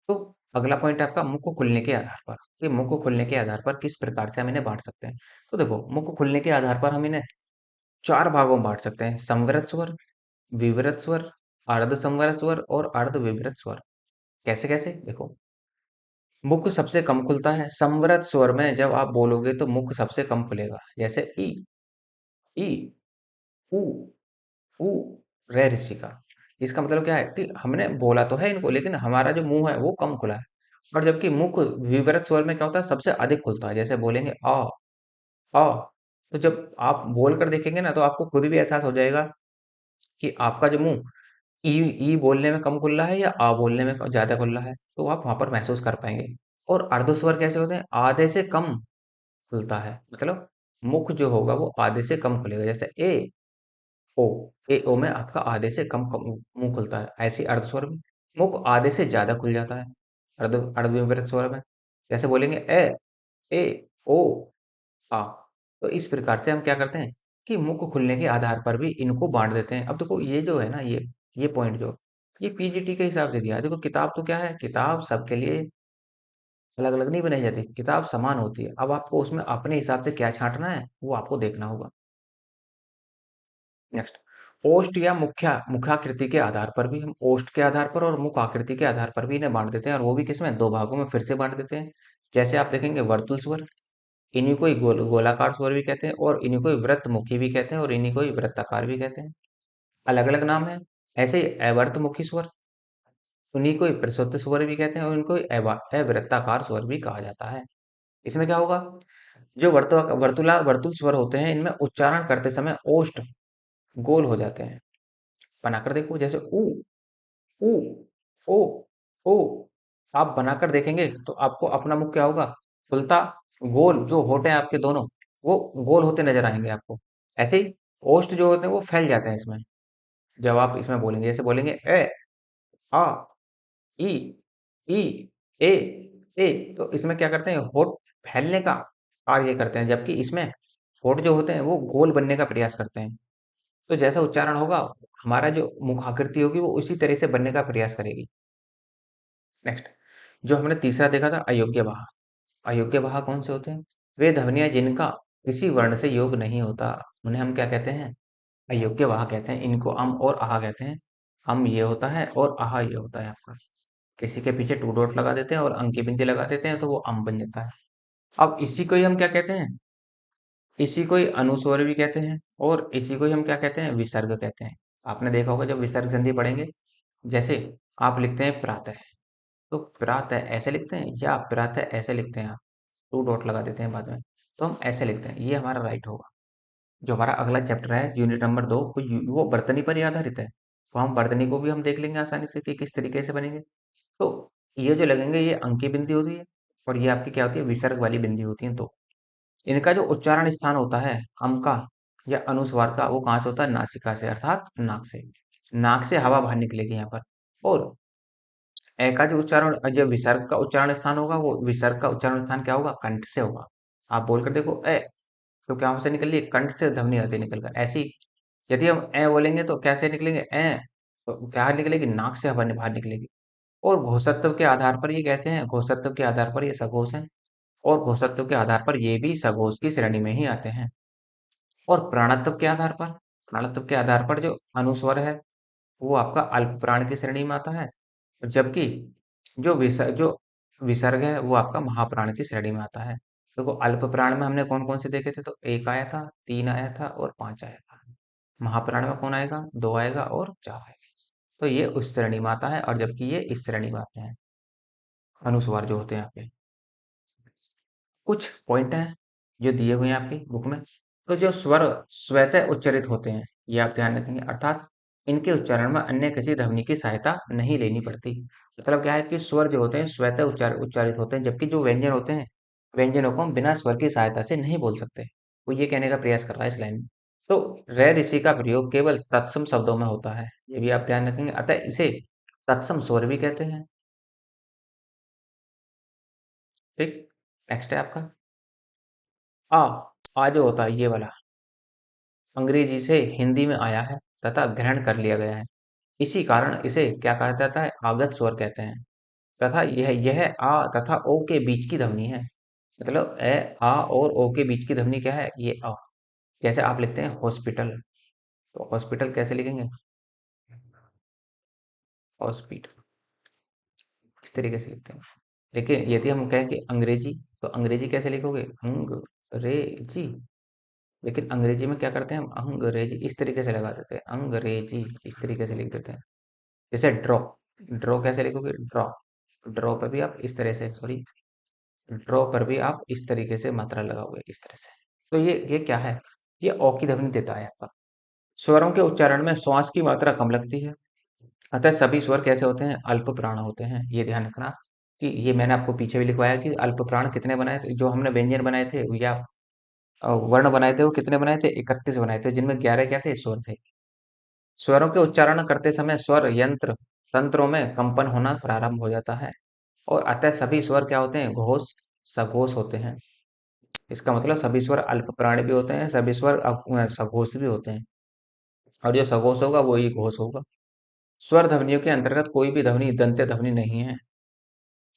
तो अगला पॉइंट है आपका मुख खुलने के आधार पर, कि मुख खुलने के आधार पर किस प्रकार से हम इन्हें बांट सकते हैं। तो देखो मुख खुलने के आधार पर हम इन्हें चार भागों में बांट सकते हैं, संवृत स्वर, विवृत स्वर, अर्ध संवृत स्वर और अर्ध विवृत स्वर। कैसे कैसे देखो, मुख सबसे कम खुलता है संवृत स्वर में, जब आप बोलोगे तो मुख सबसे कम खुलेगा, जैसे ई उ ऊ रे ऋषि का। इसका मतलब क्या है कि हमने बोला तो है इनको, लेकिन हमारा जो मुंह है वो कम खुला है। और जबकि मुख विवृत स्वर में क्या होता है, सबसे अधिक खुलता है, जैसे बोलेंगे आ। तो जब आप बोल कर देखेंगे ना तो आपको खुद भी एहसास हो जाएगा कि आपका जो मुंह ई ई बोलने में कम खुल रहा है या आ बोलने में ज्यादा खुल रहा है, तो आप वहां पर महसूस कर पाएंगे। और अर्ध स्वर कैसे होते हैं, आधे से कम खुलता है, मतलब मुख जो होगा वो आधे से कम खुलेगा, जैसे ओ ओ में आपका आधे से कम मुंह खुलता है। ऐसे ही अर्ध स्वर में मुख आधे से ज्यादा खुल जाता है, अर्ध अर्ध विपरीत स्वर में, जैसे बोलेंगे ए ओ आ। तो इस प्रकार से हम क्या करते हैं कि मुख खुलने के आधार पर भी इनको बांट देते हैं। अब देखो ये जो है ना, ये पॉइंट जो ये पीजीटी के हिसाब से दिया है। देखो किताब तो क्या है, किताब सबके लिए अलग अलग नहीं बनाई जाती, किताब समान होती है। अब आपको उसमें अपने हिसाब से क्या छांटना है वो आपको देखना होगा। नेक्स्ट, ओष्ठ या मुखाकृति के आधार पर भी हम ओष्ठ के आधार पर और मुख आकृति के आधार पर भी इन्हें बांट देते हैं, और वो भी किसमें, दो भागों में फिर से बांट देते हैं। जैसे आप देखेंगे वर्तुल स्वर, इन्हीं को ही गोलाकार स्वर भी कहते हैं, और इन्हीं को ही वृत्त मुखी भी कहते हैं, और इन्हीं को ही वृत्ताकार भी कहते हैं, अलग अलग नाम है। ऐसे ही अवर्त मुखी स्वर, उन्हीं को ही प्रशुद्ध स्वर भी कहते हैं, और इनको ही अवृत्ताकार स्वर भी कहा जाता है। इसमें क्या होगा, जो वर्तुल स्वर होते हैं इनमें उच्चारण करते समय ओष्ठ गोल हो जाते हैं। बनाकर देखो, जैसे ऊ ओ ओ, आप बनाकर देखेंगे तो आपको अपना मुख क्या होगा, खुलता, गोल, जो होठे हैं आपके दोनों वो गोल होते नजर आएंगे आपको। ऐसे ही ओष्ठ जो होते हैं वो फैल जाते हैं इसमें, जब आप इसमें बोलेंगे, जैसे बोलेंगे ए आ ई ई ए ए। तो इसमें क्या करते हैं, होठ फैलने का कार्य करते हैं, जबकि इसमें होठ जो होते हैं वो गोल बनने का प्रयास करते हैं। तो जैसा उच्चारण होगा, हमारा जो मुखाकृति होगी वो उसी तरह से बनने का प्रयास करेगी। नेक्स्ट, जो हमने तीसरा देखा था अयोग्य वाह, अयोग्य वाह कौन से होते हैं, वे ध्वनियां जिनका किसी वर्ण से योग नहीं होता, उन्हें हम क्या कहते हैं, अयोग्य वाह कहते हैं। इनको अम और आह कहते हैं। अम ये होता है और आह ये होता है आपका, किसी के पीछे टू डॉट लगा देते हैं और अंकी बिंदी लगा देते हैं तो वो अम बन जाता है। अब इसी को ही हम क्या कहते हैं, इसी को ही अनुस्वर भी कहते हैं, और इसी को ही हम क्या कहते हैं, विसर्ग कहते हैं। आपने देखा होगा जब विसर्ग संधि पढ़ेंगे, जैसे आप लिखते हैं प्रातः, तो प्रातः ऐसे लिखते हैं या प्रातः ऐसे लिखते हैं, आप टू डॉट लगा देते हैं बाद में, तो हम ऐसे लिखते हैं, ये हमारा राइट होगा। जो हमारा अगला चैप्टर है यूनिट नंबर 2, वो वर्तनी पर ही आधारित है, तो हम वर्तनी को भी हम देख लेंगे आसानी से कि किस तरीके से बनेंगे। तो ये जो लगेंगे ये अंकी बिंदी होती है, और ये आपकी क्या होती है, विसर्ग वाली बिंदी होती है। तो इनका जो उच्चारण स्थान होता है अम का या अनुस्वार का, वो कहाँ से होता है, नासिका से, अर्थात नाक से। नाक से हवा बाहर निकलेगी यहाँ पर। और ए का जो उच्चारण, जो विसर्ग का उच्चारण स्थान होगा, वो विसर्ग का उच्चारण स्थान क्या होगा, कंठ से होगा। आप बोल कर देखो ए, तो क्या से निकल रही है, कंठ से ध्वनि आती है निकल कर। ऐसी यदि हम ए बोलेंगे तो कैसे निकलेंगे ए, तो क्या निकलेगी, नाक से हवा बाहर निकलेगी। और घोषत्व के आधार पर ये कैसे हैं, घोषत्व के आधार पर ये सघोष हैं, और घोषत्व के आधार पर ये भी सघोष की श्रेणी में ही आते हैं। और प्राणत्व के आधार पर, प्राणत्व के आधार पर जो अनुस्वर है वो आपका अल्प प्राण की श्रेणी में आता है, जबकि जो विसर्ग है वो आपका महाप्राण की श्रेणी में आता है। देखो अल्प प्राण में हमने कौन कौन से देखे थे, तो एक आया था, तीन आया था और पांच आया था। महाप्राण में कौन आएगा, दो आएगा और चार आएगा। तो ये उस श्रेणी में आता है, और जबकि ये इस श्रेणी में आते हैं अनुस्वार जो होते हैं आपके। कुछ पॉइंट हैं जो दिए हुए हैं आपकी बुक में। तो जो स्वर स्वतः उच्चरित होते हैं, ये आप ध्यान रखेंगे, अर्थात इनके उच्चारण में अन्य किसी ध्वनि की सहायता नहीं लेनी पड़ती। मतलब क्या है कि स्वर जो होते हैं स्वतः उच्चारित होते हैं, जबकि जो व्यंजन होते हैं, व्यंजनों को हम बिना स्वर की सहायता से नहीं बोल सकते। वो ये कहने का प्रयास कर रहा है इस लाइन में। तो रे ऋषि का प्रयोग केवल तत्सम शब्दों में होता है, ये भी आप ध्यान रखेंगे, अतः इसे तत्सम स्वर भी कहते हैं। ठीक। नेक्स्ट है आपका आ। आ जो होता है ये वाला, अंग्रेजी से हिंदी में आया है तथा ग्रहण कर लिया गया है। इसी कारण इसे क्या कहा जाता है, आगत स्वर कहते हैं। तथा यह आ तथा ओ के बीच की ध्वनि है। मतलब ए, आ और ओ के बीच की ध्वनि क्या है, ये आ। जैसे आप लिखते हैं हॉस्पिटल, तो हॉस्पिटल कैसे लिखेंगे, हॉस्पिटल, इस तरीके से लिखते हैं। लेकिन यदि हम कहें कि अंग्रेजी, तो अंग्रेजी कैसे लिखोगे, अंग्रेजी। लेकिन अंग्रेजी में क्या करते हैं हम, अंग्रेजी इस तरीके से लगा देते हैं, अंग्रेजी इस तरीके से लिख देते हैं। जैसे ड्रॉ, ड्रॉ कैसे लिखोगे, ड्रॉ, ड्रॉ पर भी आप इस तरह से, सॉरी, ड्रॉ पर भी आप इस तरीके से मात्रा लगाओगे इस तरह से। तो ये क्या है, ये ओ की ध्वनि देता है आपका। स्वरों के उच्चारण में श्वास की मात्रा कम लगती है, अतः सभी स्वर कैसे होते हैं, अल्प प्राण होते हैं। ये ध्यान रखना कि ये मैंने आपको पीछे भी लिखवाया कि अल्प प्राण कितने बनाए थे, जो हमने व्यंजन बनाए थे या वर्ण बनाए थे, वो कितने बनाए थे, 31 बनाए थे, जिनमें 11 क्या थे, स्वर थे। स्वरों के उच्चारण करते समय स्वर यंत्र तंत्रों में कंपन होना प्रारंभ हो जाता है, और अतः सभी स्वर क्या होते हैं, घोष सघोष होते हैं। इसका मतलब सभी स्वर अल्प प्राण भी होते हैं, सभी स्वर सघोष भी होते हैं, और जो सघोष होगा वो ही घोष होगा। स्वर ध्वनियों के अंतर्गत कोई भी ध्वनि दंत्य ध्वनि नहीं है।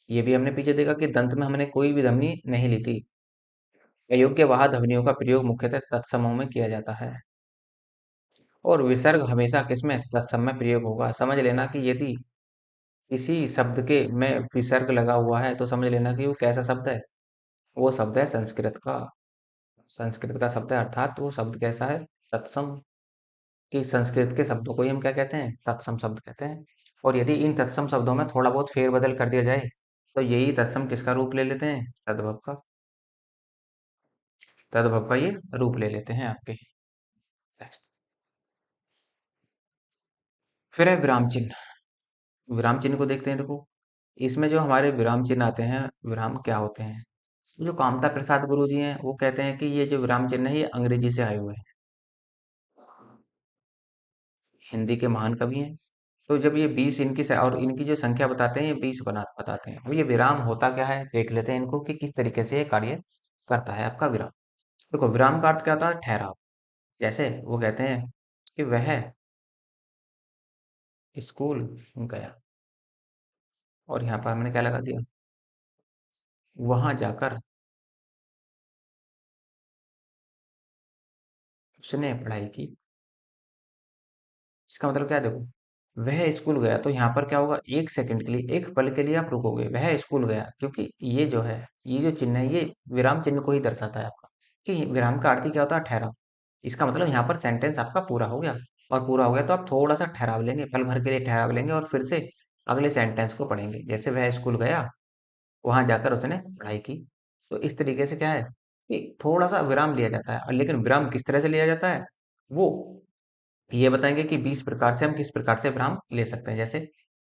ये भी हमने पीछे देखा कि दंत में हमने कोई भी ध्वनि नहीं ली थी। अयोग्य वह ध्वनियों का प्रयोग मुख्यतः तत्समों में किया जाता है, और विसर्ग हमेशा किसमें, तत्सम में प्रयोग होगा। समझ लेना कि यदि किसी शब्द के में विसर्ग लगा हुआ है, तो समझ लेना कि वो कैसा शब्द है, वो शब्द है संस्कृत का, संस्कृत का शब्द है, अर्थात वो शब्द कैसा है, तत्सम। कि संस्कृत के शब्दों को ही हम क्या कहते हैं, तत्सम शब्द कहते हैं। और यदि इन तत्सम शब्दों में थोड़ा बहुत फेरबदल कर दिया जाए, तो यही तत्सम किसका रूप ले लेते हैं, तद्भव का, तद्भव का ये रूप ले लेते हैं आपके। Next. फिर है विराम चिन्ह। विराम चिन्ह को देखते हैं। देखो इसमें जो हमारे विराम चिन्ह आते हैं, विराम क्या होते हैं, जो कामता प्रसाद गुरु जी हैं वो कहते हैं कि ये जो विराम चिन्ह है ये अंग्रेजी से आए हुए हैं, हिंदी के महान कवि हैं। तो जब ये 20 इनकी और इनकी जो संख्या बताते हैं, ये 20 बताते हैं। अब ये विराम होता क्या है, देख लेते हैं इनको कि किस तरीके से ये कार्य करता है आपका विराम। देखो विराम का अर्थ क्या होता है, ठहराव। जैसे वो कहते हैं कि वह स्कूल गया, और यहाँ पर हमने क्या लगा दिया, वहां जाकर उसने पढ़ाई की। इसका मतलब क्या है, देखो वह स्कूल गया, तो यहाँ पर क्या होगा, एक सेकंड के लिए, एक पल के लिए आप रुकोगे, वह स्कूल गया, क्योंकि ये जो है, ये जो चिन्ह है, ये विराम चिन्ह को ही दर्शाता है आपका, कि विराम का अर्थ ही क्या होता है, ठहराव। इसका मतलब यहाँ पर सेंटेंस आपका पूरा हो गया, और पूरा हो गया तो आप थोड़ा सा ठहराव लेंगे, पल भर के लिए ठहराव लेंगे, और फिर से अगले सेंटेंस को पढ़ेंगे। जैसे वह स्कूल गया, वहां जाकर उसने पढ़ाई की। तो इस तरीके से क्या है कि थोड़ा सा विराम लिया जाता है, और लेकिन विराम किस तरह से लिया जाता है, वो ये बताएंगे कि 20 प्रकार से हम किस प्रकार से विराम ले सकते हैं। जैसे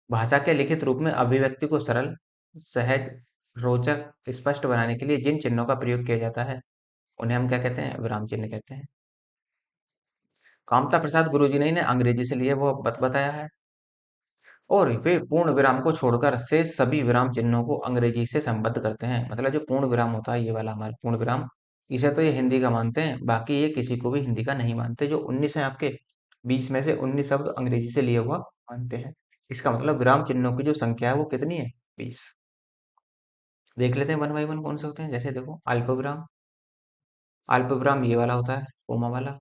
भाषा के लिखित रूप में अभिव्यक्ति को सरल, सहज, रोचक, स्पष्ट बनाने के लिए जिन चिन्हों का प्रयोग किया जाता है उन्हें हम क्या कहते हैं? विराम चिन्ह कहते हैं। कामता प्रसाद गुरुजी ने इन्हें अंग्रेजी से लिए वो बताया है। और वे पूर्ण विराम को छोड़कर शेष सभी विराम चिन्हों को अंग्रेजी से संबद्ध करते हैं। मतलब जो पूर्ण विराम होता है ये वाला हमारा पूर्ण विराम, इसे तो ये हिंदी का मानते हैं, बाकी ये किसी को भी हिंदी का नहीं मानते। जो 19 है आपके, 20 में से 19 शब्द अंग्रेजी से लिए हुआ मानते हैं। इसका मतलब विराम चिन्हों की जो संख्या है वो कितनी है? 20। देख लेते हैं वन बाई वन कौन से होते हैं। जैसे देखो, अल्प विराम, अल्प विराम ये वाला होता है, कोमा वाला।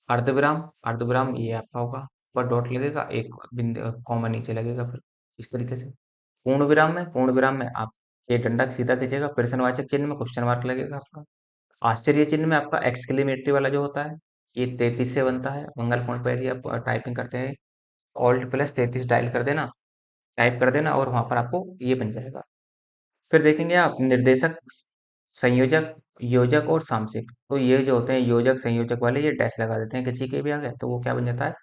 अर्धविराम, अर्धविराम ये आपका होगा, पर डॉट लगेगा, एक बिंदु कॉमा नीचे लगेगा फिर, इस तरीके से। पूर्ण विराम में, पूर्ण विराम में आप ये डंडा सीधा खींचेगा, प्रश्नवाचक चिन्ह में क्वेश्चन मार्क लगेगा आपका। आश्चर्य चिन्ह में आपका एक्सक्लेमेटरी वाला जो होता है, ये 33 से बनता है। मंगल पॉइंट पर यदि आप टाइपिंग करते हैं, ऑल्ट प्लस 33 डायल कर देना, टाइप कर देना, और वहां पर आपको ये बन जाएगा। फिर देखेंगे आप निर्देशक, संयोजक, योजक और सामसिक। तो ये जो होते हैं योजक संयोजक वाले, ये डैश लगा देते हैं किसी के भी आगे, तो वो क्या बन जाता है?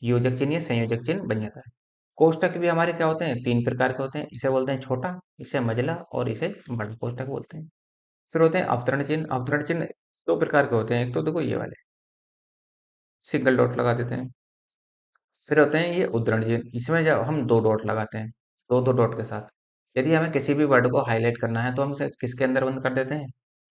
योजक चिन्ह या संयोजक चिन्ह बन जाता है। कोष्टक भी हमारे क्या होते हैं? 3 प्रकार के होते हैं। इसे बोलते हैं छोटा, इसे मझला और इसे बड़ा कोष्टक बोलते हैं। फिर होते हैं अवतरण चिन्ह। अवतरण चिन्ह 2 प्रकार के होते हैं। एक तो देखो ये वाले, सिंगल डॉट लगा देते हैं। फिर होते हैं ये उद्धरण चिन्ह। इसमें जब हम 2 डॉट लगाते हैं, 2-2 डॉट के साथ, यदि हमें किसी भी वर्ड को हाईलाइट करना है तो हम इसे किसके अंदर बंद कर देते हैं?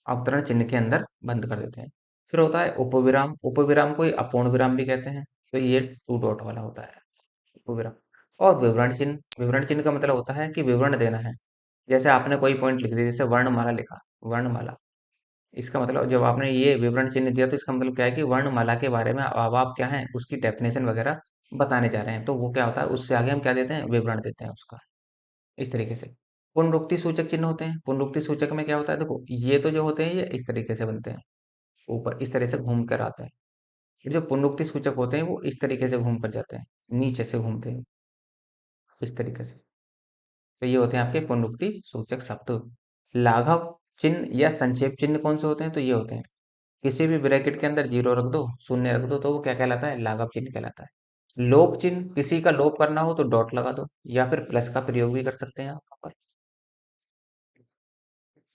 अवतरण चिन्ह के अंदर बंद कर देते हैं। फिर होता है उपविराम। उपविराम को ही अपूर्ण विराम भी कहते हैं। तो ये 2 डॉट वाला होता है उपविराम। और विवरण चिन्ह, विवरण चिन्ह का मतलब होता है कि विवरण देना है। जैसे आपने कोई पॉइंट लिख दिया, जैसे वर्णमाला लिखा, वर्णमाला, इसका मतलब जब आपने ये विवरण चिन्ह दिया तो इसका मतलब क्या है कि वर्णमाला के बारे में अब आप क्या है, उसकी डेफिनेशन वगैरह बताने जा रहे हैं। तो वो क्या होता है, उससे आगे हम क्या देते हैं? विवरण देते हैं उसका, इस तरीके से। पुनरुक्ति सूचक चिन्ह होते हैं। पुनरुक्ति सूचक में क्या होता है? देखो ये तो जो होते हैं ये इस तरीके से बनते हैं, ऊपर इस तरह से घूम कर आते हैं। ये जो पुनरुक्ति सूचक होते हैं वो इस तरीके से घूम कर जाते हैं, नीचे से घूमते हैं, इस तरीके से। तो ये होते हैं आपके पुनरुक्ति सूचक शब्द। लाघव चिन्ह या संक्षेप चिन्ह कौन से होते हैं? तो ये होते हैं, किसी भी ब्रैकेट के अंदर जीरो रख दो, शून्य रख दो, तो वो क्या कहलाता है? लाघव चिन्ह कहलाता है। लोप चिन्ह, किसी का लोप करना हो तो डॉट लगा दो, या फिर प्लस का प्रयोग भी कर सकते हैं आप यहाँ पर।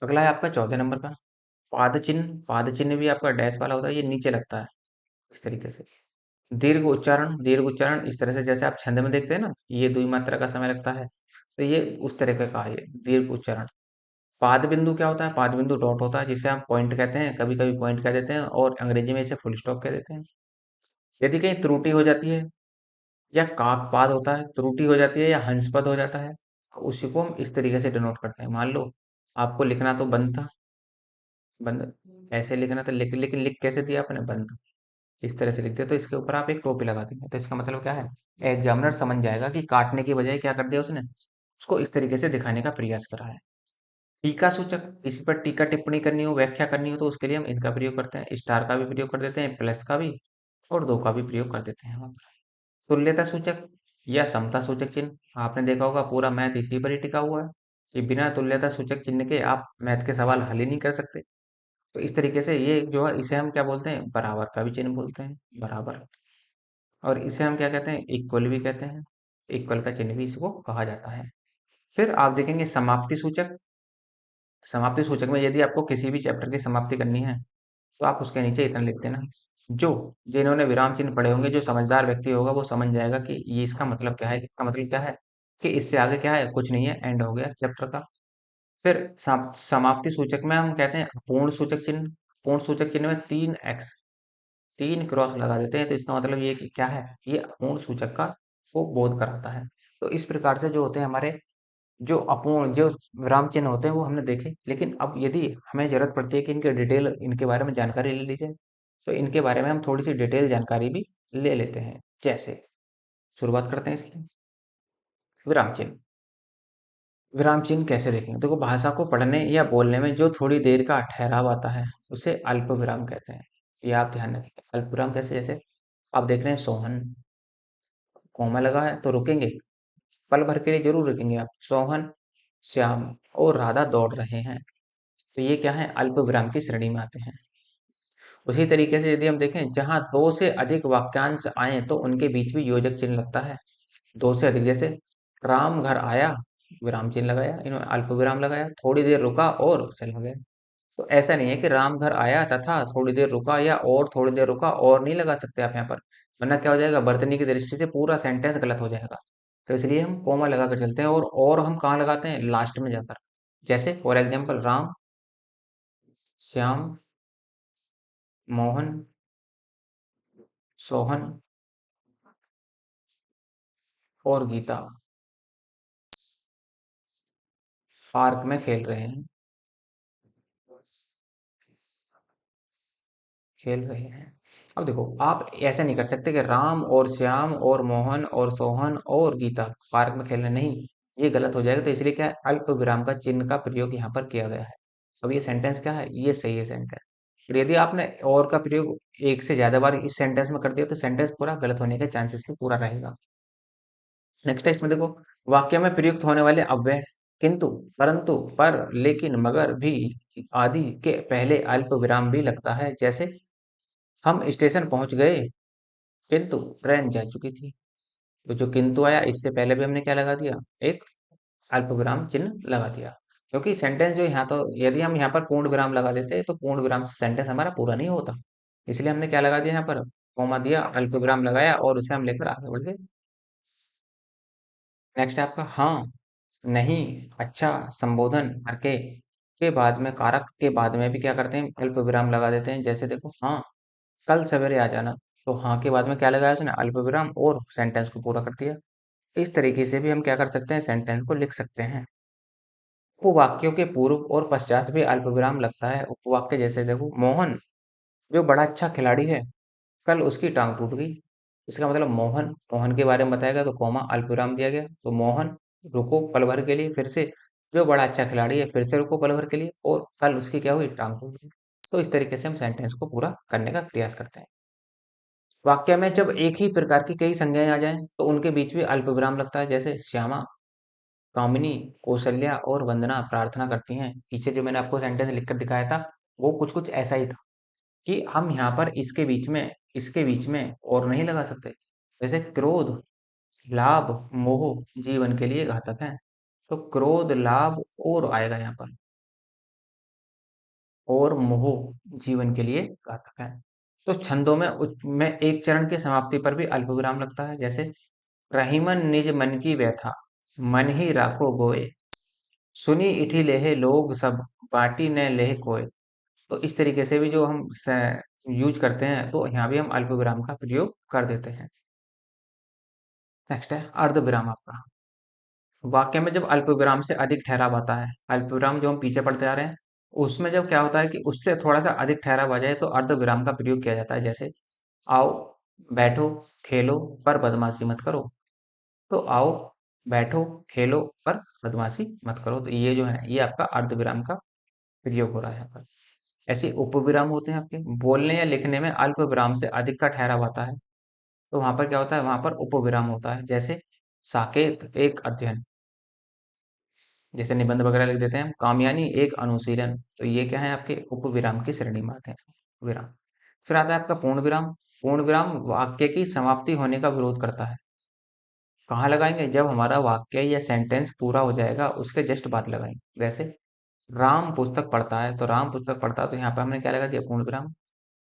अगला है आपका 14 नंबर का पाद चिन्ह। पाद चिन्ह भी आपका डैश वाला होता है, ये नीचे लगता है इस तरीके से। दीर्घ उच्चारण, दीर्घ उच्चारण इस तरह से, जैसे आप छंद में देखते हैं ना, ये द्वि मात्रा का समय लगता है, तो ये उस तरह का है ये दीर्घ उच्चारण। पाद बिंदु क्या होता है? पाद बिंदु डॉट होता है, जिसे हम पॉइंट कहते हैं, कभी कभी पॉइंट कह देते हैं, और अंग्रेजी में इसे फुल स्टॉप कह देते हैं। यदि कहीं त्रुटि हो जाती है, या काकपाद होता है, त्रुटि हो जाती है, या हंसपद हो जाता है, तो उसी को हम इस तरीके से डिनोट करते हैं। मान लो आपको लिखना तो बंद था, बंद ऐसे लिखना था, लेकिन लिख कैसे दिया आपने? बंद, इस तरह से लिख दिया, तो इसके ऊपर आप एक टोपी लगा देंगे, तो इसका मतलब क्या है? एग्जामिनर समझ जाएगा कि काटने की बजाय क्या कर दिया उसने, उसको इस तरीके से दिखाने का प्रयास करा है। टीका सूचक, इसी पर टीका टिप्पणी करनी हो, व्याख्या करनी हो, तो उसके लिए हम इनका प्रयोग करते हैं। स्टार का भी प्रयोग कर देते हैं, प्लस का भी, और दो का भी प्रयोग कर देते हैं हम। तुल्यता सूचक या समता सूचक चिन्ह, आपने देखा होगा पूरा मैथ इसी पर ही टिका हुआ है कि बिना तुल्यता सूचक चिन्ह के आप मैथ के सवाल हल ही नहीं कर सकते। तो इस तरीके से ये जो है, इसे हम क्या बोलते हैं? बराबर का भी चिन्ह बोलते हैं, बराबर। और इसे हम क्या कहते हैं? इक्वल भी कहते हैं। इक्वल का चिन्ह भी इसको कहा जाता है। फिर आप देखेंगे समाप्ति सूचक। समाप्ति सूचक में यदि आपको किसी भी चैप्टर की समाप्ति करनी है, तो आप उसके नीचे इतना लिख देना। जो जिन्होंने विराम चिन्ह पढ़े होंगे, जो समझदार व्यक्ति होगा वो समझ जाएगा कि ये इसका मतलब क्या है। इसका मतलब क्या है कि इससे आगे क्या है? कुछ नहीं है, एंड हो गया चैप्टर का। फिर समाप्ति सूचक में हम कहते हैं पूर्ण सूचक चिन्ह। पूर्ण सूचक चिन्ह में 3x, 3 क्रॉस लगा देते हैं, तो इसका मतलब ये कि क्या है? ये अपूर्ण सूचक का को बोध कराता है। तो इस प्रकार से जो होते हैं हमारे, जो अपूर्ण जो विराम चिन्ह होते हैं वो हमने देखे। लेकिन अब यदि हमें जरूरत पड़ती है कि इनके डिटेल, इनके बारे में जानकारी ले ली जाए, तो इनके बारे में हम थोड़ी सी डिटेल जानकारी भी ले लेते हैं। जैसे शुरुआत करते हैं इसकी। विराम चिन्ह, विराम चिन्ह कैसे देखेंगे? देखो भाषा को पढ़ने या बोलने में जो थोड़ी देर का ठहराव आता है उसे अल्प विराम कहते हैं। ये आप ध्यान रखें। अल्प विराम कैसे? जैसे आप देख रहे हैं सोहन, कोमा लगा है तो रुकेंगे, पल भर के लिए जरूर रुकेंगे आप। सोहन, श्याम और राधा दौड़ रहे हैं, तो ये क्या है? अल्प विराम की श्रेणी में आते हैं। उसी तरीके से यदि हम देखें, जहां दो से अधिक वाक्यांश आए तो उनके बीच भी योजक चिन्ह लगता है। दो से अधिक, जैसे राम घर आया, विराम चिन्ह लगाया, इन्होंने अल्प विराम लगाया, थोड़ी देर रुका और चला गया। तो ऐसा नहीं है कि राम घर आया तथा थोड़ी देर रुका या और थोड़ी देर रुका और नहीं लगा सकते आप यहाँ पर, वरना क्या हो जाएगा, वर्तनी की दृष्टि से पूरा सेंटेंस गलत हो जाएगा। तो इसलिए हम कोमा लगा कर चलते हैं, और हम कहाँ लगाते हैं, लास्ट में जाकर। जैसे फॉर एग्जाम्पल, राम, श्याम, मोहन, सोहन और गीता पार्क में खेल रहे हैं, खेल रहे हैं। अब देखो, आप ऐसा नहीं कर सकते कि राम और श्याम और मोहन और सोहन और गीता पार्क में खेल रहे हैं, नहीं, ये गलत हो जाएगा। तो इसलिए क्या है, अल्प विराम का चिन्ह का प्रयोग यहाँ पर किया गया है। अब ये सेंटेंस क्या है, ये सही है सेंटेंस। और यदि आपने और का प्रयोग एक से ज्यादा बार इस सेंटेंस में कर दिया तो सेंटेंस पूरा गलत होने के चांसेस भी पूरा रहेगा। नेक्स्ट है, इसमें देखो, वाक्य में प्रयुक्त होने वाले अव्यय किंतु, परंतु, पर, लेकिन, मगर भी आदि के पहले अल्प विराम भी लगता है। जैसे हम स्टेशन पहुंच गए किंतु ट्रेन जा चुकी थी। तो जो किंतु आया, इससे पहले भी हमने क्या लगा दिया, एक अल्प विराम चिन्ह लगा दिया। क्योंकि सेंटेंस जो यहाँ, तो यदि हम यहाँ पर पूर्ण विराम लगा देते तो पूर्ण विराम से सेंटेंस हमारा पूरा नहीं होता। इसलिए हमने क्या लगा दिया, यहाँ पर कॉमा दिया, अल्प विराम लगाया और उसे हम लेकर आगे बढ़ गए। नेक्स्ट है आपका हाँ, नहीं, अच्छा, संबोधन करके के बाद में, कारक के बाद में भी क्या करते हैं, अल्प विराम लगा देते हैं। जैसे देखो, हाँ, कल सवेरे आ जाना। तो हाँ के बाद में क्या लगाया उसने, अल्प विराम, और सेंटेंस को पूरा कर दिया। इस तरीके से भी हम क्या कर सकते हैं, सेंटेंस को लिख सकते हैं। उपवाक्यों के पूर्व और पश्चात भी अल्प विराम लगता है। उपवाक्य जैसे देखो, मोहन जो बड़ा अच्छा खिलाड़ी है, कल उसकी टांग टूट गई। इसका मतलब मोहन, मोहन के बारे में बताएगा तो कॉमा अल्प विराम दिया गया। तो मोहन रुको पल भर के लिए, फिर से जो बड़ा अच्छा खिलाड़ी है, फिर से रुको पल भर के लिए, और कल उसकी क्या हुई, टांग टूट गई। तो इस तरीके से हम सेंटेंस को पूरा करने का प्रयास करते हैं। वाक्य में जब एक ही प्रकार की कई संज्ञाएं आ जाएं तो उनके बीच भी अल्प विराम लगता है। जैसे श्यामा, कामिनी, कौशल्या और वंदना प्रार्थना करती हैं। पीछे जो मैंने आपको सेंटेंस लिखकर दिखाया था, वो कुछ कुछ ऐसा ही था कि हम यहाँ पर इसके बीच में और नहीं लगा सकते। जैसे क्रोध, लाभ, मोह जीवन के लिए घातक है। तो क्रोध, लाभ और आएगा यहाँ पर, और मोह जीवन के लिए घातक है। तो छंदों में में एक चरण की समाप्ति पर भी अल्प विराम लगता है। जैसे रहीमन निज मन की व्यथा, मन ही राखो गोए, सुनी इठी लेहे लोग सब, बाटी न लेह कोय। तो इस तरीके से भी जो हम यूज करते हैं, तो यहाँ भी हम अल्प विराम का प्रयोग कर देते हैं। नेक्स्ट है अर्ध विराम आपका। वाक्य में जब अल्प विराम से अधिक ठहराव आता है, अल्प विराम जो हम पीछे पढ़ते आ रहे हैं, उसमें जब क्या होता है कि उससे थोड़ा सा अधिक ठहराव आ जाए तो अर्ध विराम का प्रयोग किया जाता है। जैसे आओ, बैठो, खेलो, पर बदमाशी मत करो। तो आओ, बैठो, खेलो, पर बदमाशी मत करो। तो ये जो है, ये आपका अर्ध विराम का प्रयोग हो रहा है यहाँ पर। ऐसे उपविराम होते हैं आपके, बोलने या लिखने में अल्प विराम से अधिक का ठहराव आता है। तो वहां पर क्या होता है, वहां पर उपविराम होता है। जैसे साकेत एक अध्ययन, जैसे निबंध वगैरह लिख देते हैं हम, कामयानी एक अनुशीलन। तो ये क्या है, आपके उपविराम की श्रेणी में आते हैं, विराम। फिर आता है आपका पूर्ण विराम। पूर्ण विराम वाक्य की समाप्ति होने का विरोध करता है। कहाँ लगाएंगे, जब हमारा वाक्य या सेंटेंस पूरा हो जाएगा उसके जस्ट बाद लगाएंगे। जैसे राम पुस्तक पढ़ता है, तो राम पुस्तक पढ़ता है, तो यहाँ पे हमने क्या लगा दिया, पूर्ण विराम।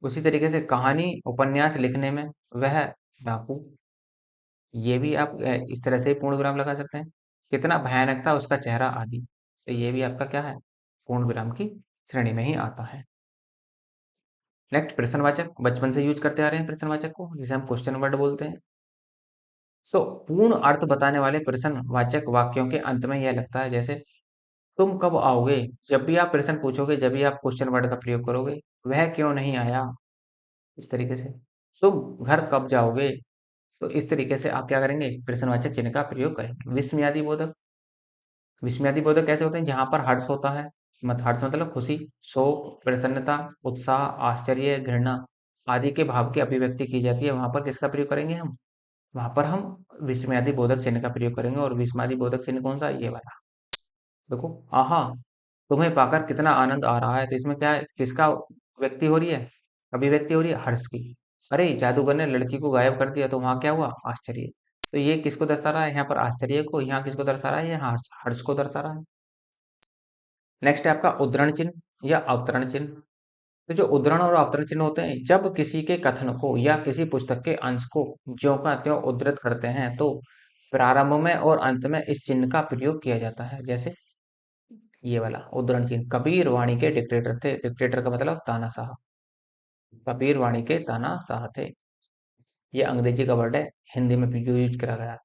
उसी तरीके से कहानी उपन्यास लिखने में वह डाकू, ये भी आप इस तरह से पूर्ण विराम लगा सकते हैं। कितना भयानक था उसका चेहरा आदि, तो ये भी आपका क्या है, पूर्ण विराम की श्रेणी में ही आता है। नेक्स्ट प्रश्नवाचक, बचपन से यूज करते आ रहे हैं प्रश्नवाचक को, जिसे हम क्वेश्चन वर्ड बोलते हैं। तो पूर्ण अर्थ बताने वाले प्रश्नवाचक वाक्यों के अंत में यह लगता है। जैसे तुम कब आओगे, जब भी आप प्रश्न पूछोगे, जब भी आप क्वेश्चन वर्ड का प्रयोग करोगे। वह क्यों नहीं आया, इस तरीके से। तुम घर कब जाओगे, तो इस तरीके से आप क्या करेंगे, प्रश्नवाचक चिन्ह का प्रयोग करेंगे। विस्मयादि बोधक, विस्मयादि बोधक कैसे होते हैं, जहां पर हर्ष होता है, मत हर्ष मतलब खुशी, शोक, प्रसन्नता, उत्साह, आश्चर्य, घृणा आदि के भाव की अभिव्यक्ति की जाती है, वहां पर किसका प्रयोग करेंगे हम, वहां पर हम विस्मयादि बोधक चिन्ह का प्रयोग करेंगे। और विस्मयादि बोधक चिन्ह कौन सा, ये वाला देखो, आहा, तुम्हें पाकर कितना आनंद आ रहा है। तो इसमें क्या है, किसका व्यक्ति हो रही है, अभिव्यक्ति हो रही है हर्ष की। अरे जादूगर ने लड़की को गायब कर दिया, तो वहां क्या हुआ? आश्चर्य। तो ये किसको दर्शा रहा है? यहाँ पर आश्चर्य को, यहाँ किसको दर्शा रहा है? यहाँ हर्ष हर्ष को दर्शा रहा है। नेक्स्ट है आपका उद्धरण चिन्ह या अवतरण चिन्ह। तो जो उद्धरण और अवतरण चिन्ह होते हैं, जब किसी के कथन को या किसी पुस्तक के अंश को ज्यों का त्यों उद्धृत करते हैं, तो प्रारंभ में और अंत में इस चिन्ह का प्रयोग किया जाता है। जैसे ये वाला उद्धरण चिन्ह, कबीर वाणी के डिक्टेटर थे। डिक्टेटर का मतलब तानाशाह। कबीर वाणी के तानाशाह थे। ये अंग्रेजी का वर्ड है, हिंदी में भी यूज करा गया।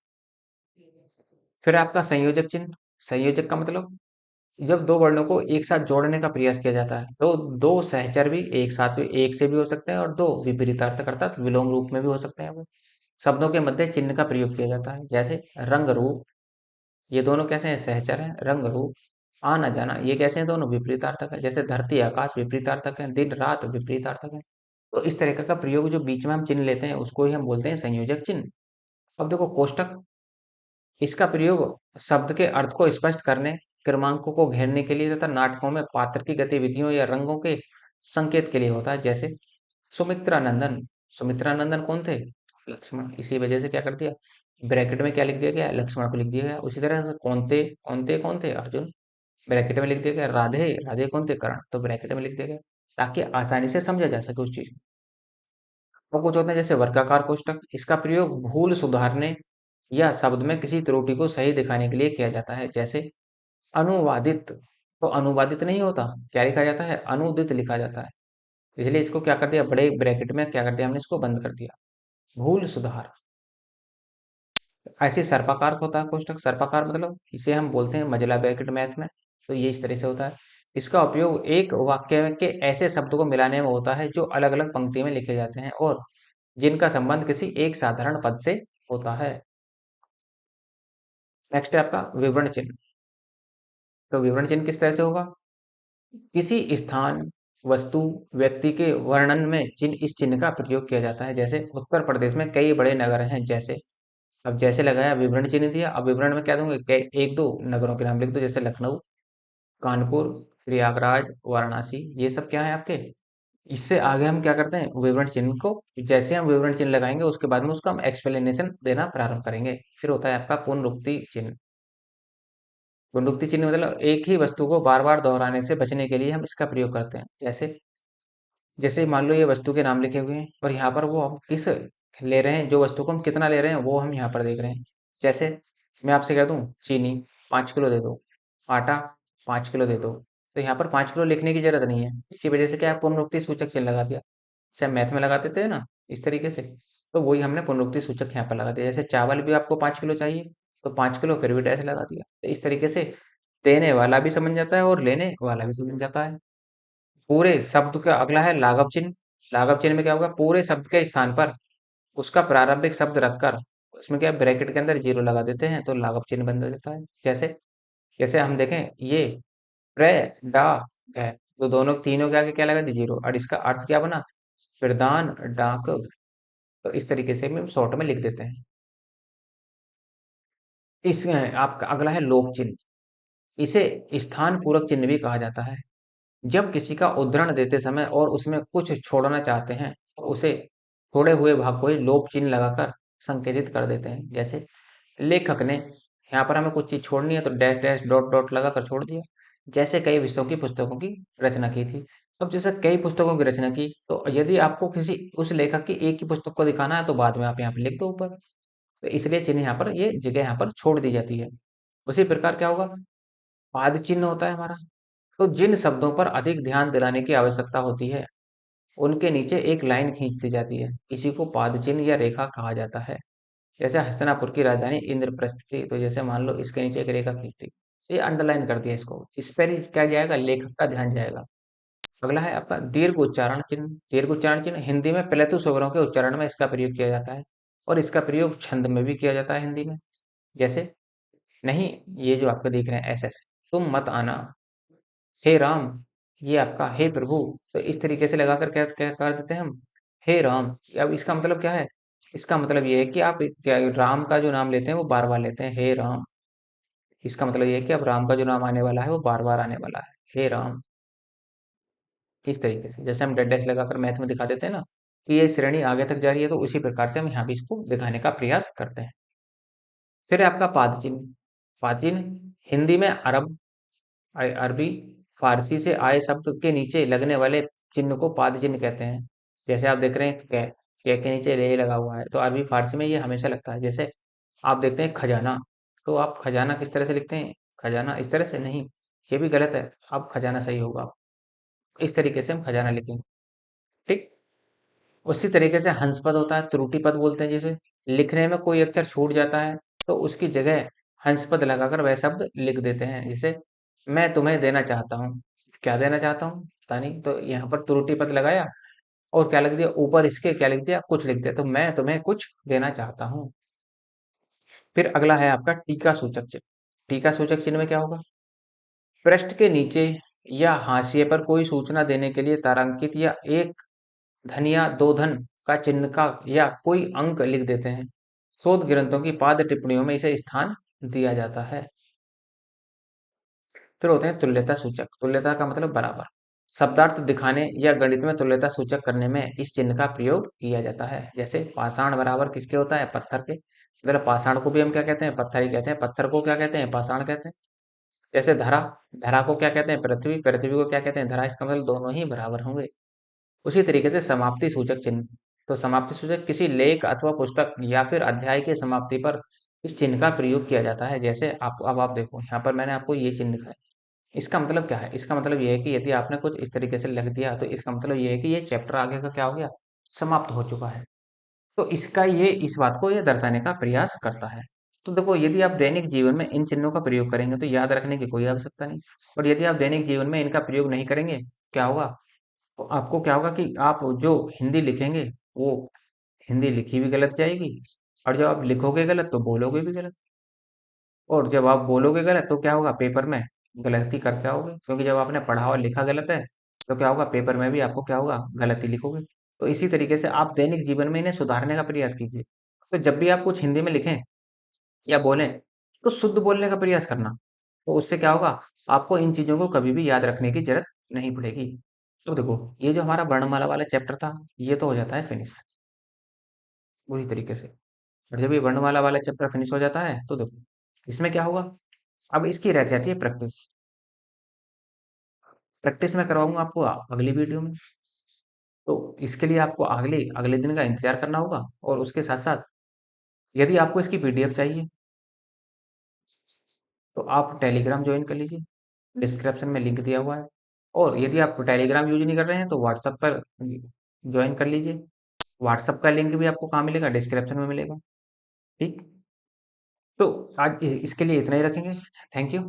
फिर आपका संयोजक चिन्ह। संयोजक का मतलब जब दो वर्णों को एक साथ जोड़ने का प्रयास किया जाता है, तो दो सहचर भी एक साथ भी एक से भी हो सकते हैं, और दो विपरीतार्थक अर्थात विलोम रूप में भी हो सकते हैं। वो शब्दों के मध्य चिन्ह का प्रयोग किया जाता है। जैसे रंग रूप, ये दोनों कैसे हैं? सहचर हैं। रंग रूप। आना जाना, ये कैसे हैं? दोनों विपरीतार्थक है। जैसे धरती आकाश विपरीतार्थक है, दिन रात विपरीतार्थक है। तो इस तरह का प्रयोग जो बीच में हम चिन्ह लेते हैं, उसको ही हम बोलते हैं संयोजक चिन्ह। अब देखो कोष्टक, इसका प्रयोग शब्द के अर्थ को स्पष्ट करने, क्रमांकों को घेरने के लिए तथा नाटकों में पात्र की गतिविधियों या रंगों के संकेत के लिए होता है। जैसे सुमित्रा नंदन। सुमित्रा नंदन कौन थे? लक्ष्मण। इसी वजह से क्या कर दिया, ब्रैकेट में क्या लिख दिया गया? लक्ष्मण को लिख दिया गया। उसी तरह से कौन थे? अर्जुन। ब्रैकेट में लिख दिया गया। राधे, राधे कौन थे? कर्ण। तो ब्रैकेट में लिख दिया गया, ताकि आसानी से समझा जा सके उस चीज को। और कुछ होते हैं जैसे वर्गाकार कोष्टक, इसका प्रयोग भूल सुधारने या शब्द में किसी त्रुटि को सही दिखाने के लिए किया जाता है। जैसे अनुवादित, तो अनुवादित नहीं होता, क्या लिखा जाता है? अनुदित लिखा जाता है। इसलिए इसको क्या कर दिया, बड़े ब्रैकेट में क्या कर दिया हमने, इसको बंद कर दिया। भूल सुधार। ऐसे सर्पाकार होता है कोष्टक। सर्पाकार मतलब इसे हम बोलते हैं मजला ब्रैकेट मैथ में। तो ये इस तरह से होता है। इसका उपयोग एक वाक्य के ऐसे शब्दों को मिलाने में होता है जो अलग अलग पंक्ति में लिखे जाते हैं और जिनका संबंध किसी एक साधारण पद से होता है। नेक्स्ट है आपका विवरण चिन्ह। तो विवरण चिन्ह किस तरह से होगा? किसी स्थान, वस्तु, व्यक्ति के वर्णन में चिन्ह इस चिन्ह का प्रयोग किया जाता है। जैसे उत्तर प्रदेश में कई बड़े नगर हैं, जैसे, अब जैसे लगाया विवरण चिन्ह दिया, अब विवरण में क्या दूंगे? एक दो नगरों के नाम लिख दो, जैसे लखनऊ, कानपुर, प्रयागराज, वाराणसी। ये सब क्या है आपके? इससे आगे हम क्या करते हैं, विवरण चिन्ह को, जैसे हम विवरण चिन्ह लगाएंगे उसके बाद में उसका हम एक्सप्लेनेशन देना प्रारंभ करेंगे। फिर होता है आपका पुनरुक्ति चिन्ह। पुनरुक्ति चिन्ह मतलब एक ही वस्तु को बार बार दोहराने से बचने के लिए हम इसका प्रयोग करते हैं। जैसे जैसे मान लो ये वस्तु के नाम लिखे हुए हैं और यहाँ पर वो हम किस ले रहे हैं, जो वस्तु को हम कितना ले रहे हैं वो हम यहाँ पर देख रहे हैं। जैसे मैं आपसे कह दूं चीनी 5 किलो दे दो, आटा 5 किलो दे दो, तो यहाँ पर 5 किलो लिखने की जरूरत नहीं है। इसी वजह से क्या है, पुनरुक्ति सूचक चिन्ह लगा दिया। जैसे हम मैथ में लगाते थे ना, इस तरीके से, तो वही हमने पुनरुक्ति सूचक यहाँ पर लगा दिया। जैसे चावल भी आपको 5 किलो चाहिए, तो 5 किलो फिर भी डैश लगा दिया। तो इस तरीके से देने वाला भी समझ जाता है और लेने वाला भी समझ जाता है। पूरे शब्द का अगला है लाघव चिन्ह। लाघव चिन्ह में क्या होगा, पूरे शब्द के स्थान पर उसका प्रारंभिक शब्द रखकर उसमें क्या ब्रैकेट के अंदर जीरो लगा देते हैं, तो लाघव चिन्ह बन जाता है। जैसे जैसे हम देखें ये प्रे डा है, तो दोनों तीनों के आगे क्या लगा दी, जीरो, और इसका अर्थ क्या बना, प्रदान डाक। तो इस तरीके से हम शॉर्ट में लिख देते हैं। इस आपका अगला है लोक चिन्ह। इसे स्थान पूरक चिन्ह भी कहा जाता है। जब किसी का उद्धरण देते समय और उसमें कुछ छोड़ना चाहते हैं, तो उसे छोड़े हुए भाग को ही लोप चिन्ह लगाकर संकेतित कर देते हैं। जैसे लेखक ने, यहाँ पर हमें कुछ चीज छोड़नी है तो डैश डैश डॉट डॉट लगाकर छोड़ दिया। जैसे कई विषयों की पुस्तकों की रचना की थी। अब जैसे कई पुस्तकों की रचना की, तो यदि आपको किसी उस लेखक की एक ही पुस्तक को दिखाना है, तो बाद में आप यहाँ पे लिख दो ऊपर। तो इसलिए चिन्ह यहाँ पर, ये जगह यहाँ पर छोड़ दी जाती है। उसी प्रकार क्या होगा, पाद चिन्ह होता है हमारा। तो जिन शब्दों पर अधिक ध्यान दिलाने की आवश्यकता होती है, उनके नीचे एक लाइन खींच दी जाती है। इसी को पाद चिन्ह या रेखा कहा जाता है। जैसे हस्तिनापुर की राजधानी इंद्रप्रस्थ थी, तो जैसे मान लो इसके नीचे एक रेखा खींच दी, ये अंडरलाइन कर दिया इसको, इस पर ही क्या जाएगा, लेखक का ध्यान जाएगा। अगला है आपका दीर्घ उच्चारण चिन्ह। दीर्घ उच्चारण चिन्ह हिंदी में प्लेतु स्वरों के उच्चारण में इसका प्रयोग किया जाता है, और इसका प्रयोग छंद में भी किया जाता है हिंदी में। जैसे नहीं, ये जो आपको दिख रहे हैं एस एस, तुम मत आना, हे राम, ये आपका हे प्रभु। तो इस तरीके से लगाकर क्या क्या कर देते हैं हम, हे राम। अब इसका मतलब क्या है, इसका मतलब ये है कि आप क्या राम का जो नाम लेते हैं वो बार बार लेते हैं, हे राम। इसका मतलब ये है कि अब राम का जो नाम आने वाला है वो बार बार आने वाला है, हे राम। इस तरीके से जैसे हम डेड डैश लगाकर मैथ में दिखा देते हैं ना कि ये श्रेणी आगे तक जा रही है, तो उसी प्रकार से हम यहाँ भी इसको दिखाने का प्रयास करते हैं। फिर है आपका पाद चिन्ह। पाद चिन्ह हिंदी में अरबी, फारसी से आए शब्द के नीचे लगने वाले चिन्ह को पाद चिन्ह कहते हैं। जैसे आप देख रहे हैं के नीचे रे लगा हुआ है, तो अरबी फारसी में ये हमेशा लगता है। जैसे आप देखते हैं खजाना, तो आप खजाना किस तरह से लिखते हैं? खजाना इस तरह से नहीं, ये भी गलत है। अब खजाना सही होगा, इस तरीके से हम खजाना लिखेंगे। ठीक। उसी तरीके से हंस पद होता है, त्रुटि पद बोलते हैं जिसे। लिखने में कोई अक्षर छूट जाता है तो उसकी जगह हंस पद लगाकर वह शब्द लिख देते हैं। जैसे मैं तुम्हें देना चाहता हूँ, क्या देना चाहता हूँ पता नहीं, तो यहाँ पर त्रुटि पद लगाया और क्या लिख दिया, ऊपर इसके क्या लिख दिया, कुछ लिख दिया, तो मैं तुम्हें कुछ देना चाहता हूँ। फिर अगला है आपका टीका सूचक चिन्ह। टीका सूचक चिन्ह में क्या होगा? पृष्ठ के नीचे या हाशिए पर कोई सूचना देने के लिए तारांकित या एक धन या दो धन का चिन्ह का या कोई अंक लिख देते हैं। शोध ग्रंथों की पाद टिप्पणियों में इसे स्थान दिया जाता है। फिर होते हैं तुल्यता सूचक। तुल्यता का मतलब बराबर। शब्दार्थ दिखाने या गणित में तुल्यता सूचक करने में इस चिन्ह का प्रयोग किया जाता है। जैसे पाषाण बराबर किसके होता है? पत्थर के। मतलब पाषाण को भी हम क्या कहते हैं? पत्थर ही कहते हैं। पत्थर को क्या कहते हैं? पाषाण कहते हैं। जैसे धरा, धरा को क्या कहते हैं? पृथ्वी, पृथ्वी को क्या कहते हैं? धरा। इसका मतलब दोनों ही बराबर होंगे। उसी तरीके से समाप्ति सूचक चिन्ह। तो समाप्ति सूचक किसी लेख अथवा पुस्तक या फिर अध्याय की समाप्ति पर इस चिन्ह का प्रयोग किया जाता है। जैसे आप अब आप देखो यहाँ पर मैंने आपको ये चिन्ह दिखाया। इसका मतलब क्या है? इसका मतलब ये है कि यदि आपने कुछ इस तरीके से लिख दिया तो इसका मतलब ये है कि ये चैप्टर आगे का क्या हो गया? समाप्त हो चुका है। तो इसका ये इस बात को ये दर्शाने का प्रयास करता है। तो देखो यदि आप दैनिक जीवन में इन चिन्हों का प्रयोग करेंगे तो याद रखने की कोई आवश्यकता नहीं। और यदि आप दैनिक जीवन में इनका प्रयोग नहीं करेंगे, क्या होगा? तो आपको क्या होगा कि आप जो हिंदी लिखेंगे वो हिंदी लिखी भी गलत जाएगी, और जब आप लिखोगे गलत तो बोलोगे भी गलत, और जब आप बोलोगे गलत तो क्या होगा? पेपर में गलती करके आओगे, क्योंकि जब आपने पढ़ा और लिखा गलत है तो क्या होगा? पेपर में भी आपको क्या होगा? गलती लिखोगे। तो इसी तरीके से आप दैनिक जीवन में इन्हें सुधारने का प्रयास कीजिए। तो जब भी आप कुछ हिंदी में लिखें या बोलें तो शुद्ध बोलने का प्रयास करना। तो उससे क्या होगा? आपको इन चीजों को कभी भी याद रखने की जरूरत नहीं पड़ेगी। तो देखो ये जो हमारा वर्णमाला वाला चैप्टर था ये तो हो जाता है फिनिश पूरी तरीके से। और जब ये वर्णमाला वाला चैप्टर फिनिश हो जाता है तो देखो इसमें क्या होगा? अब इसकी रह जाती है प्रैक्टिस। प्रैक्टिस मैं करवाऊंगा आपको अगली वीडियो में। तो इसके लिए आपको अगले अगले दिन का इंतजार करना होगा, और उसके साथ साथ यदि आपको इसकी पीडीएफ चाहिए तो आप टेलीग्राम ज्वाइन कर लीजिए, डिस्क्रिप्शन में लिंक दिया हुआ है। और यदि आप टेलीग्राम यूज नहीं कर रहे हैं तो व्हाट्सएप पर ज्वाइन कर लीजिए। व्हाट्सएप का लिंक भी आपको कहाँ मिलेगा? डिस्क्रिप्शन में मिलेगा। ठीक। तो आज इसके लिए इतना ही रखेंगे। Thank you.